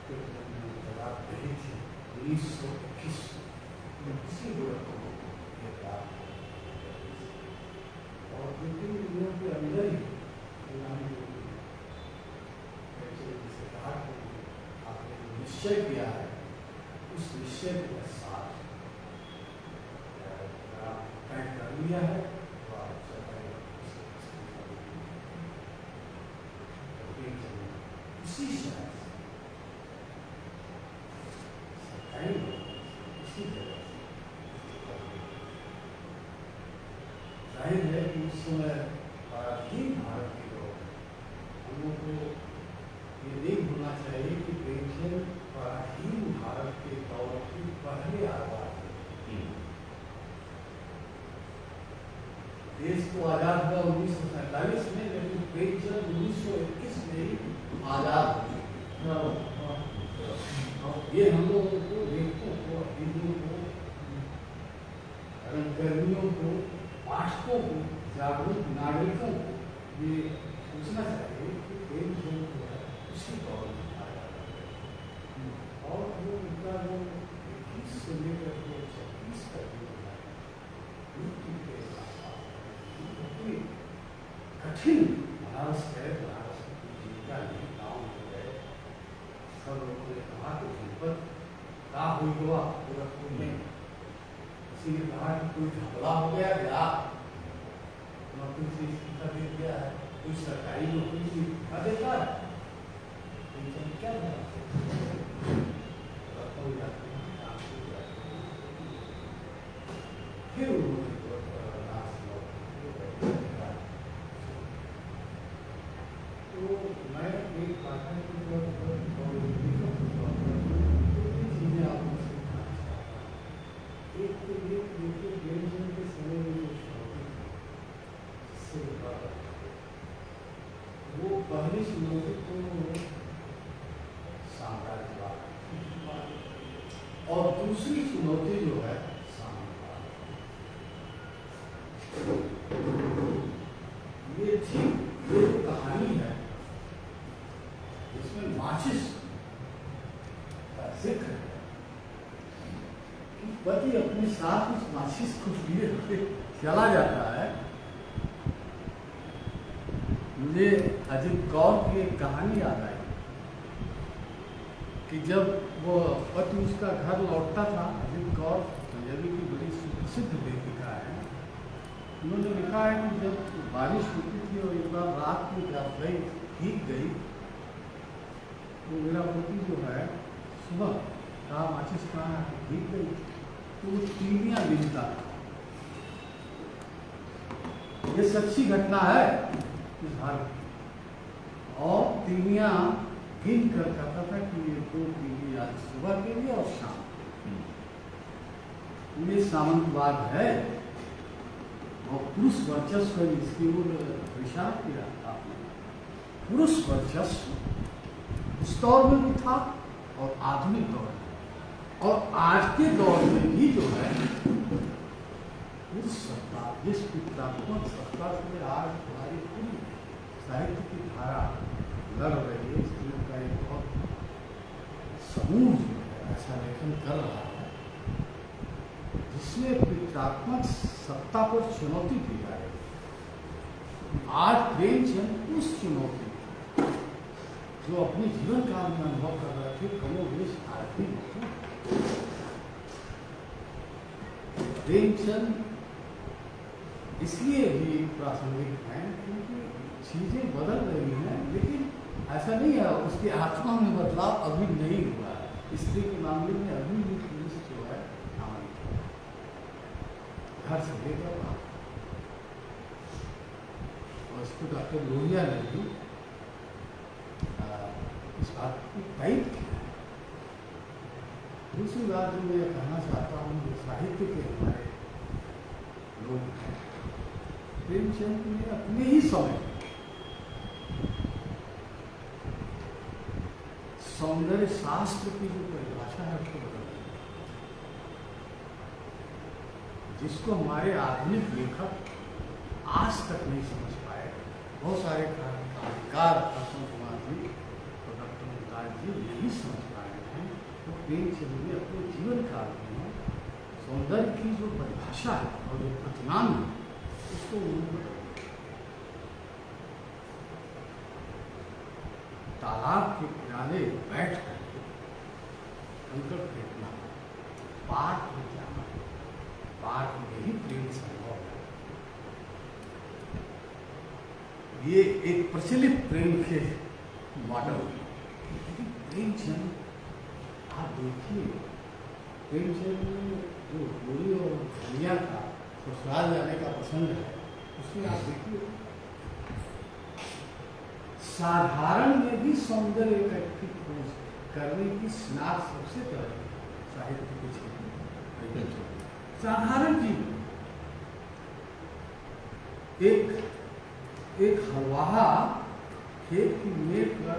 Speaker 3: तो मैंने जवाब दही थी 1921 में किसी वर्ग को ये बात, और लेकिन लोगों के अंदर ही जिसे कहा कि आपने जो निश्चय किया है उस निश्चय के साथ तय कर लिया है तो आप सरकारी इसी शहर से सरकारी इसी जगह से जाहिर है कि उस समय पराधीन भारत के लोग, हम लोग को ये नहीं भूलना चाहिए कि पेंशन पराधीन भारत के दौर की पहले आजाद है। देश को आजाद हुआ 1947 में, लेकिन पेंशन 1921 में ही आजाद हुई। ये हम लोगों को, लेखकों को, हिंदुओं को, रंगकर्मियों को, पाठकों को, जागरूक नागरिकों को ये पूछना चाहिए कि पेंशन जो है उसी दौर में आया और वो उनका जो 21 से लेकर के 26 तक मृत्यु के काफी कठिन बनारस है। बनारस की जीविका नहीं, गाँव में गए, सब लोगों ने कहा कि जनपद का हुई हुआ गोरखपुर में, किसी ने कहा कि कोई झगड़ा हो गया क्या, नौकरी से इस्तीफा दे दिया है, कोई सरकारी नौकरी से इस्तीफा देता है, पेंशन क्या है। फिर उन्होंने तो मैं एक बात है कि चीजें आपको सीखना चाहता हूँ। एक तो ये देखिए पेंशन के समय में जो वो पहली चुनौती तो साम्राज्यवाद और दूसरी चुनौती जो है साम्यवाद। ये ठीक ये जो कहानी है इसमें माचिस का जिक्र है कि पति अपने साथ उस माचिस को लिए हुए चला जाता है। मुझे अजित कौर की एक कहानी याद आई कि जब वो पति उसका घर लौटता था, अजित कौर पंजाबी की बड़ी सुप्रसिद्ध लेखिका है, उन्होंने लिखा है कि जब बारिश होती थी और एक बार रात में जब गई भीग गई तो मेरा पति जो है सुबह कहा माचिस कहाँ है, भीग गई, तो वो तीलियाँ गिनता था। ये सच्ची घटना है इस भारत, और तीलियाँ गिन कर कहता था कि ये 2 तीली आज सुबह के लिए और शाम। ये सामंतवाद है और पुरुष वर्चस्व इसकी ओर विचार किया आपने। पुरुष वर्चस्व उस दौर में भी था और आधुनिक दौर में, और आज के दौर में भी जो है पुरुष सत्ता, जिस पितृत्मक सत्ता से आज हमारी पूरी साहित्य की धारा लड़ रही है, स्त्रियों का एक बहुत समूह जो है ऐसा लेखन कर रहा है जिसमें पितृत्मक सत्ता पर चुनौती दी जा रही है। आज प्रेमचंद उस चुनौती जो अपने जीवन काल में अनुभव कर रहे थे कमोवेश आज भी प्रेमचंद इसलिए भी प्रासंगिक हैं क्योंकि चीजें बदल रही हैं, लेकिन ऐसा नहीं है उसकी आत्मा में बदलाव अभी नहीं हुआ है। स्त्री के मामले में अभी भी पुरुष जो है घर से लेकर बाहर। और इसको डॉक्टर लोहिया ने भी इस बात को टाइप किया है। दूसरी बात जो मैं कहना चाहता हूँ, जो साहित्य के हमारे लोग हैं, प्रेमचंद ने अपने ही समय सौंदर्य शास्त्र की जो परिभाषा है उसको बदल दिया, जिसको हमारे आधुनिक लेखक आज तक नहीं समझ पाए। बहुत सारे क्रांतिकार कृष्ण कुमार जी और डॉक्टर मुमताज जी नहीं समझ पाए हैं। तो प्रेमचंद ने अपने जीवन काल में सौंदर्य की जो परिभाषा है और जो प्रतिमान है उसको उन्होंने बदल दिया। तालाब के किनारे बैठ कर कंकड़ फेंकना, पार्क में जाना, पार्क में ही प्रेम संभव है। ये एक प्रचलित प्रेम के मॉडल है। प्रेमचंद आप देखिए, प्रेमचंद ने जो गोरी और धनिया का ससुराल जाने का प्रसंग है, उसमें आप देखिए साधारण में भी सौंदर्य की खोज करने की शिनाख्त सबसे पहले साहित्य के क्षेत्र में। साधारण जीवन, एक हरवाहा खेत की मेट पर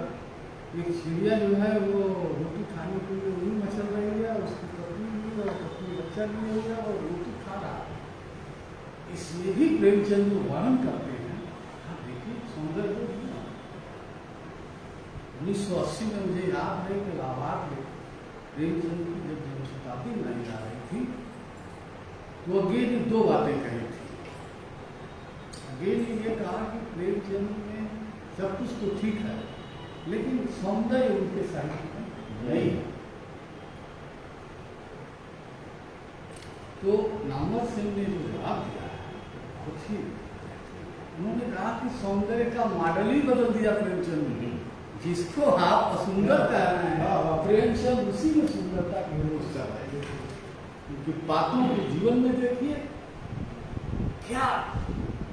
Speaker 3: एक चिड़िया जो है वो रोटी खाने के लिए वही मचल रही है, उसकी पत्नी भी और पत्नी बच्चा भी हो गया और रोटी खा रहा है। इसमें भी प्रेमचंद जो वर्णन करते हैं, आप देखिए सौंदर्य। 1980 में मुझे याद है कि इलाहाबाद में प्रेमचंद की जब जन्मशताब्दी मनाई जा रही थी, तो अगेन ने दो बातें कही थी। अगेन ने ये कहा कि प्रेमचंद में सब कुछ तो ठीक है, लेकिन सौंदर्य उनके साहित्य में नहीं है। तो नामवर सिंह ने जो जवाब दिया है कुछ ही, उन्होंने कहा कि सौंदर्य का मॉडल ही बदल दिया प्रेमचंद ने। जिसको आप असुंदर कह रहे हैं, प्रेमचंद उसी में सुंदरता की रोज कर रहे हैं। उनकी बातों के जीवन में देखिए क्या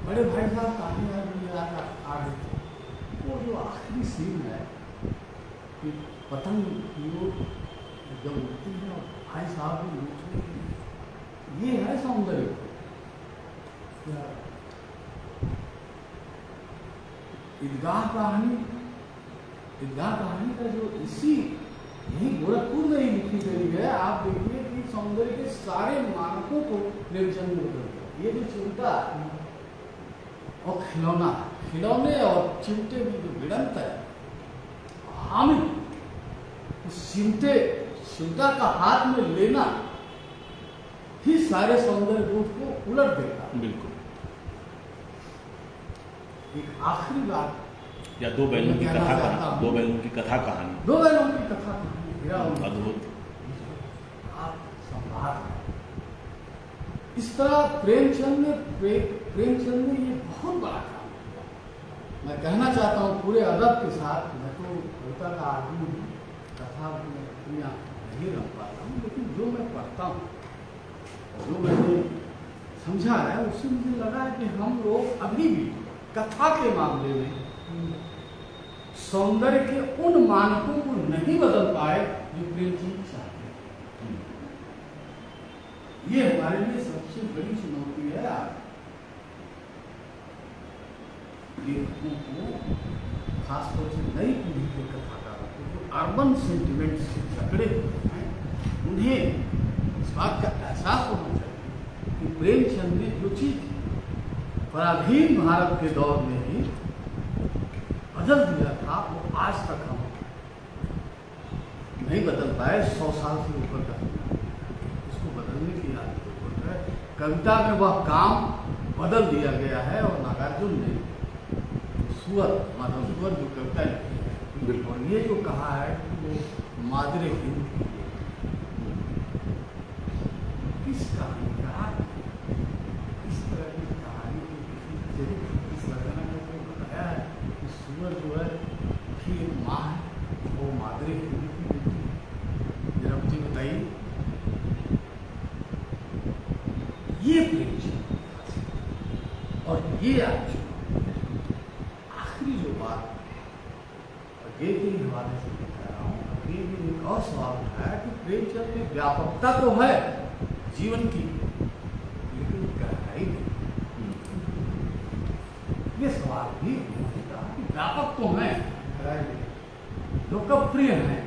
Speaker 3: बड़े भाई साहब कहानी याद आ रही थी। वो जो आखिरी सीन है कि पतंग की ओर जब उठती है और भाई साहब भी उठते, ये है सौंदर्य। ईदगाह कहानी का जो इसी यही गोरखपुर में ही लिखी गई है। आप देखिए कि सौंदर्य के सारे मानकों को प्रेमचंद ने बदल दिया। ये जो चिमटा और खिलौना, खिलौने और चिमटे में जो भिड़ंत है, हामिद उस चिमटा का हाथ में लेना ही सारे सौंदर्य रूप को उलट देता।
Speaker 1: बिल्कुल।
Speaker 3: एक आखिरी बात,
Speaker 1: या दो बैलों की कथा कहानी, दो बैलों की कथा कहानी मेरा अद्भुत
Speaker 3: आप संवाद है। इस तरह प्रेमचंद ने ये बहुत बड़ा काम किया। मैं कहना चाहता हूँ पूरे अदब के साथ, मैं तो कविता का आदमी हूँ, कथा में दुनिया नहीं रख पाता हूँ, लेकिन जो मैं पढ़ता हूँ जो मैंने समझा है उससे मुझे लगा है कि हम लोग अभी भी कथा के मामले में सौंदर्य के उन मानकों को नहीं बदल पाए जो प्रेमचंद चाहते हैं। ये हमारे लिए सबसे बड़ी चुनौती है। लेखकों को, खासतौर से नई पीढ़ी के कथाकारों को जो अर्बन सेंटिमेंट से जकड़े हुए हैं, उन्हें इस बात का एहसास होना चाहिए कि प्रेमचंद ने जो चीज पराधीन भारत के दौर में ही बदल दिया था, वो आज तक हम नहीं बदल पाए। 100 साल से ऊपर का इसको बदलने की जरूरत है। कविता में वह काम बदल दिया गया है और नागार्जुन ने माधव सुअर जो कविता लिखी है, और ये जो कहा है कि वो मादरे हिंद किस कहानीकार इस तरह की कहानी को किसी लगाना करके बताया है कि सुअर जो है कि एक माँ है, वो मादरे हिंद की बेटी है। जरा मुझे बताइए, ये प्रेम ये आज आखिरी जो बात आगे के हवाले से कह रहा हूँ, आगे भी एक और सवाल उठाया कि प्रेमचंद में व्यापकता तो है जीवन की, लेकिन गहराई नहीं। ये सवाल भी उठता कि व्यापक तो है, गहराई नहीं। लोकप्रिय है,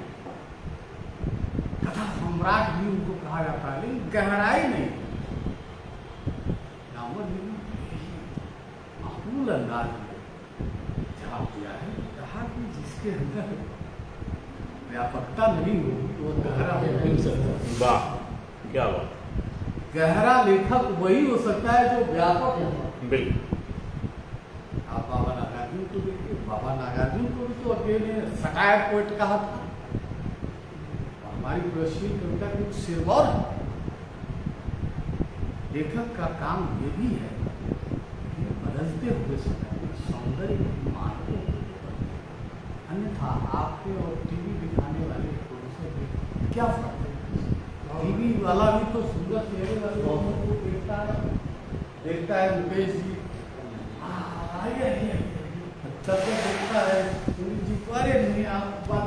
Speaker 3: कथा सम्राट भी उनको कहा जाता है, लेकिन गहराई नहीं। नामवर ने माकूल अंदाज में जवाब दिया है, कहा कि जिसके अंदर व्यापकता नहीं होगी तो वो गहरा हो नहीं सकता।
Speaker 1: वाह, क्या बात।
Speaker 3: गहरा लेखक वही हो सकता है जो व्यापक हो।
Speaker 1: बिल्कुल।
Speaker 3: आप बाबा नागार्जुन को देखिए, बाबा नागार्जुन को भी तो अकेले सटायर पोएट कहा था। हमारी प्रश्न कविता कुछ सिरमौर है। लेखक का काम ये भी है कि बदलते हुए समय में सौंदर्य की मांग को अन्यथा आपके और टीवी दिखाने वाले प्रोड्यूसर में क्या फर्क है? टीवी वाला भी तो सुंदर चेहरे वाले लोगों को देखता है मुकेश जी, तब तो देखता है सुनील जी को, अरे नहीं आप बात।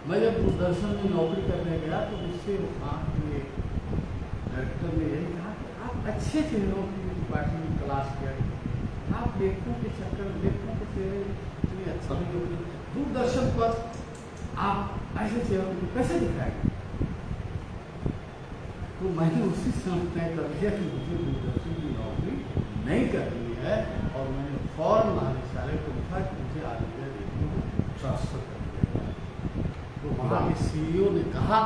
Speaker 3: मैं जब दूरदर्शन में नौकरी करने गया तो उससे वहाँ के डायरेक्टर ने यही कहा कि आप अच्छे चेहरों की डिपार्टमेंट में तलाश किया, आप लेखकों के चक्कर में लेखकों के चेहरे इतने अच्छा नहीं होगी, दूरदर्शन पर आप ऐसे चेहरों को कैसे दिखाएंगे? तो मैंने उसी समय तय कर दिया कि मुझे दूरदर्शन की नौकरी नहीं करनी है, और मैंने फौरन महानिदेशालय को लिखा कि मुझे ऑल इंडिया रेडियो को ट्रांसफर कर दिया जाए। तो वहाँ के CEO ने कहा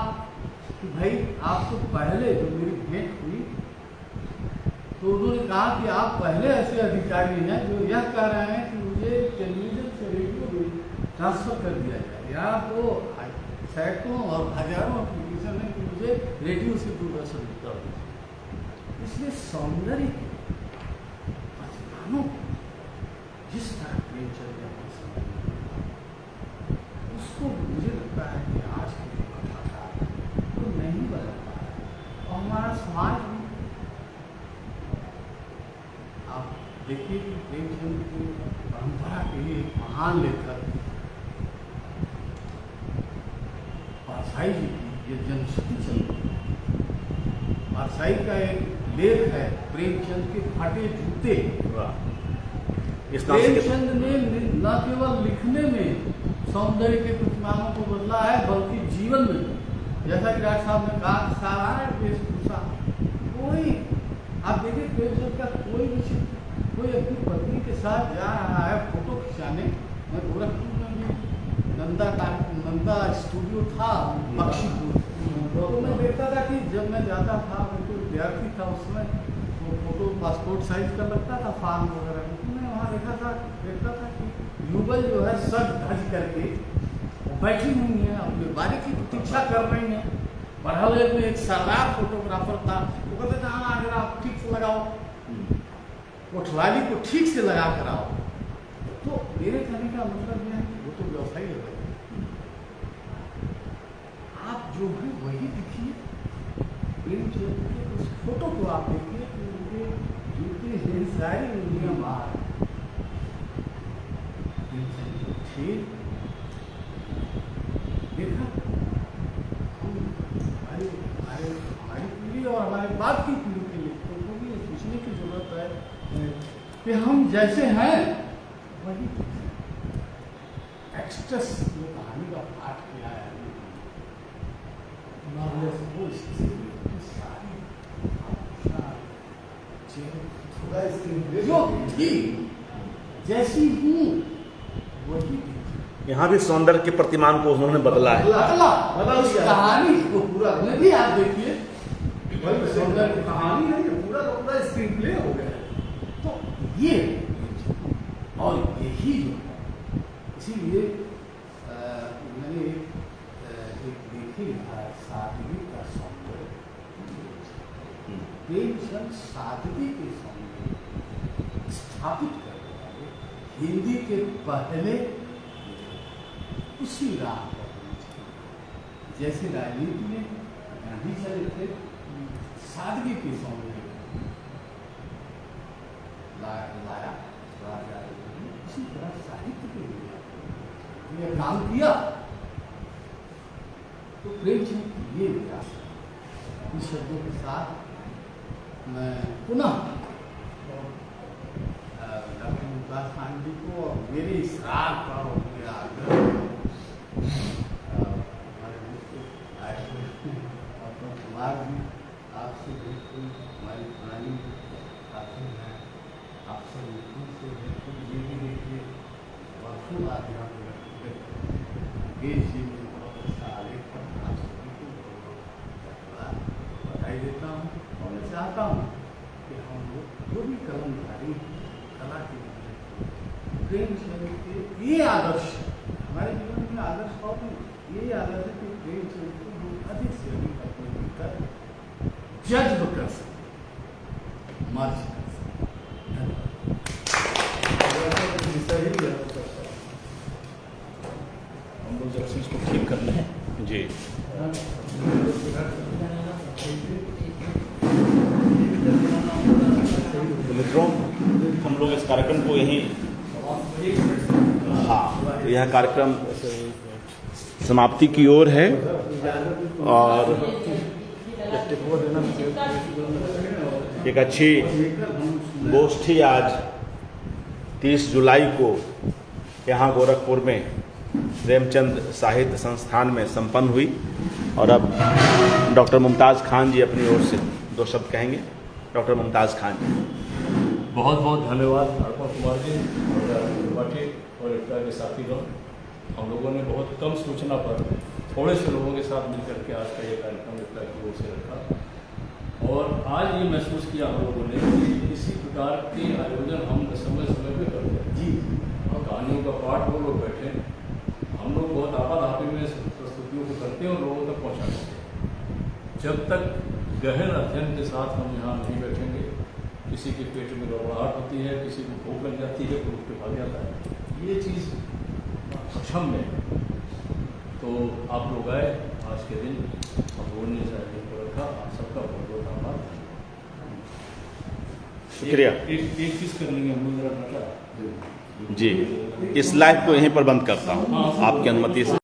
Speaker 3: कि भाई आपको पहले जो मेरी भेंट हुई तो उन्होंने कहा कि आप पहले ऐसे अधिकारी हैं जो यह कह रहे हैं कि मुझे टेलीविजन से रेडियो में ट्रांसफर कर दिया जाए। यहाँ तो सैकड़ों और हजारों एप्लीकेशन है कि मुझे रेडियो से दूरदर्शन कर दीजिए। इसलिए सौंदर्य के प्रतिमानों जिस तरह प्रेमचंद उसको मुझे लगता है कि आज के जो कथाकार वो नहीं बदल पा रहा, और हमारा समाज भी। आप देखिए कि प्रेमचंद की परंपरा के लिए एक महान लेखक पारसाई जी की ये जन्मशती चल रही। पारसाई का एक लेख है प्रेमचंद के फटे जूते। प्रेमचंद ने न केवल लिखने में सौंदर्य के प्रतिमानों को बदला है, बल्कि जीवन में, जैसा कि डॉक्टर साहब ने कहा, सारा वेशभूषा कोई, आप देखिए प्रेमचंद का कोई भी चित्र, कोई अपनी पत्नी के साथ जा रहा है फोटो खिंचाने। मैं गोरखपुर में भी नंदा स्टूडियो था बख्शीपुर, तो मैं देखता था कि जब मैं जाता था, मैं तो विद्यार्थी था उसमें, तो फोटो पासपोर्ट साइज का लगता था फॉर्म वगैरह में, तो मैं वहाँ देखता था कि युगल जो है सज धज करके बैठी हुई है, अपनी बारी की प्रतीक्षा कर रही है। बढ़ाले में एक सरदार फोटोग्राफर था, वो कहते थे हाँ अगर आप ठीक से लगाओ, कोठवाली को ठीक से लगा कर आओ। तो मेरे कहने का मतलब यह है कि वो तो व्यवसायी है, आप जो है वही दिखिए। प्रेमचंद के उस फोटो को आप देखिए कि उनके जूते हैं सारी उंगलियां बाहर। प्रेमचंद थे देखा, हमारी पीढ़ी और हमारे बाद की पीढ़ी के लोगों को भी पूछने की जरूरत है कि हम जैसे हैं वही एक्सट्रेस जो कहानी का पाठ किया है वो सारी थोड़ा इसकी जो थी जैसी हूँ वही
Speaker 1: यहाँ भी सौंदर्य के प्रतिमान को उन्होंने बदला है।
Speaker 3: उस कहानी को पूरा में भी आप देखिए, सौंदर्य की कहानी नहीं है, पूरा का पूरा स्क्रीन प्ले हो गया है। तो ये और यही जो है, इसीलिए मैंने एक देखी था सादगी का सौंदर्य। प्रेमचंद सादगी के सौंदर्य स्थापित करने वाले हिंदी के पहले उसी राह पर, जैसे राजनीति में गांधी चले थे सादगी के सौंदर्य साहित्य की दुनिया ये काम किया तो प्रेमचंद की ये विरासत, इन शब्दों के साथ मैं पुनः डॉक्टर मुमताज खान जी को और मेरे इसरार पर और मेरे आग्रह हमारे मित्र आए हुए डॉक्टर कुमार जी, आपसे बिल्कुल हमारी पुरानी साथी हैं, आपसे बिल्कुल से बिल्कुल ये भी देखिए वर्षों बाद यहाँ पे मुकेश जी ने बहुत अच्छा आलेख पर आप सभी को बहुत बधाई देता हूँ और मैं चाहता हूँ कि हम लोग जो भी कलमधारी कला के प्रेमचंद के ये आदर्श हमारे जीवन में आदर्श और ये आदर्श है कि प्रेमचंद को लोग अधिक से अधिक अपने भीतर जज्ब कर सके, मर्ज कर सके। धन्यवाद।
Speaker 2: हम लोग जब से इसको ठीक करना है
Speaker 1: जी तो मित्रों, हम लोग इस कार्यक्रम को यहीं तो यह कार्यक्रम समाप्ति की ओर है और एक अच्छी गोष्ठी आज 30 जुलाई को यहाँ गोरखपुर में प्रेमचंद साहित्य संस्थान में संपन्न हुई और अब डॉक्टर मुमताज़ खान जी अपनी ओर से 2 शब्द कहेंगे। डॉक्टर मुमताज़ खान जी।
Speaker 2: बहुत बहुत धन्यवाद अर्पण कुमार जी और त्रिपाठी और इफ्ता के साथीगण। हम लोगों ने बहुत कम सूचना पर थोड़े से लोगों के साथ मिलकर के आज का ये कार्यक्रम इफ्ता की ओर से रखा और आज ये महसूस किया हम लोगों ने कि इसी प्रकार के आयोजन हम समय समय पर करते हैं जी। और कहानियों का पाठ वो लोग बैठे, हम लोग बहुत आपाधापी में प्रस्तुतियों को करते हैं और लोगों तक पहुँचाते हैं। जब तक गहन अध्ययन के साथ हम यहाँ नहीं बैठेंगे, किसी के पेट में गड़बड़ाहट होती है, किसी को भूख लग जाती है, कोई उठ के भाग जाता है, ये चीज़ अक्षम है। तो आप लोग आए आज के दिन, हम लोगों ने इस आयोजन को रखा, आप सबका बहुत बहुत आभार।
Speaker 1: शुक्रिया।
Speaker 2: एक चीज़ कर लेंगे हम लोग, जरा
Speaker 1: जी, इस लाइव को यहीं पर बंद करता हूँ आपकी अनुमति से।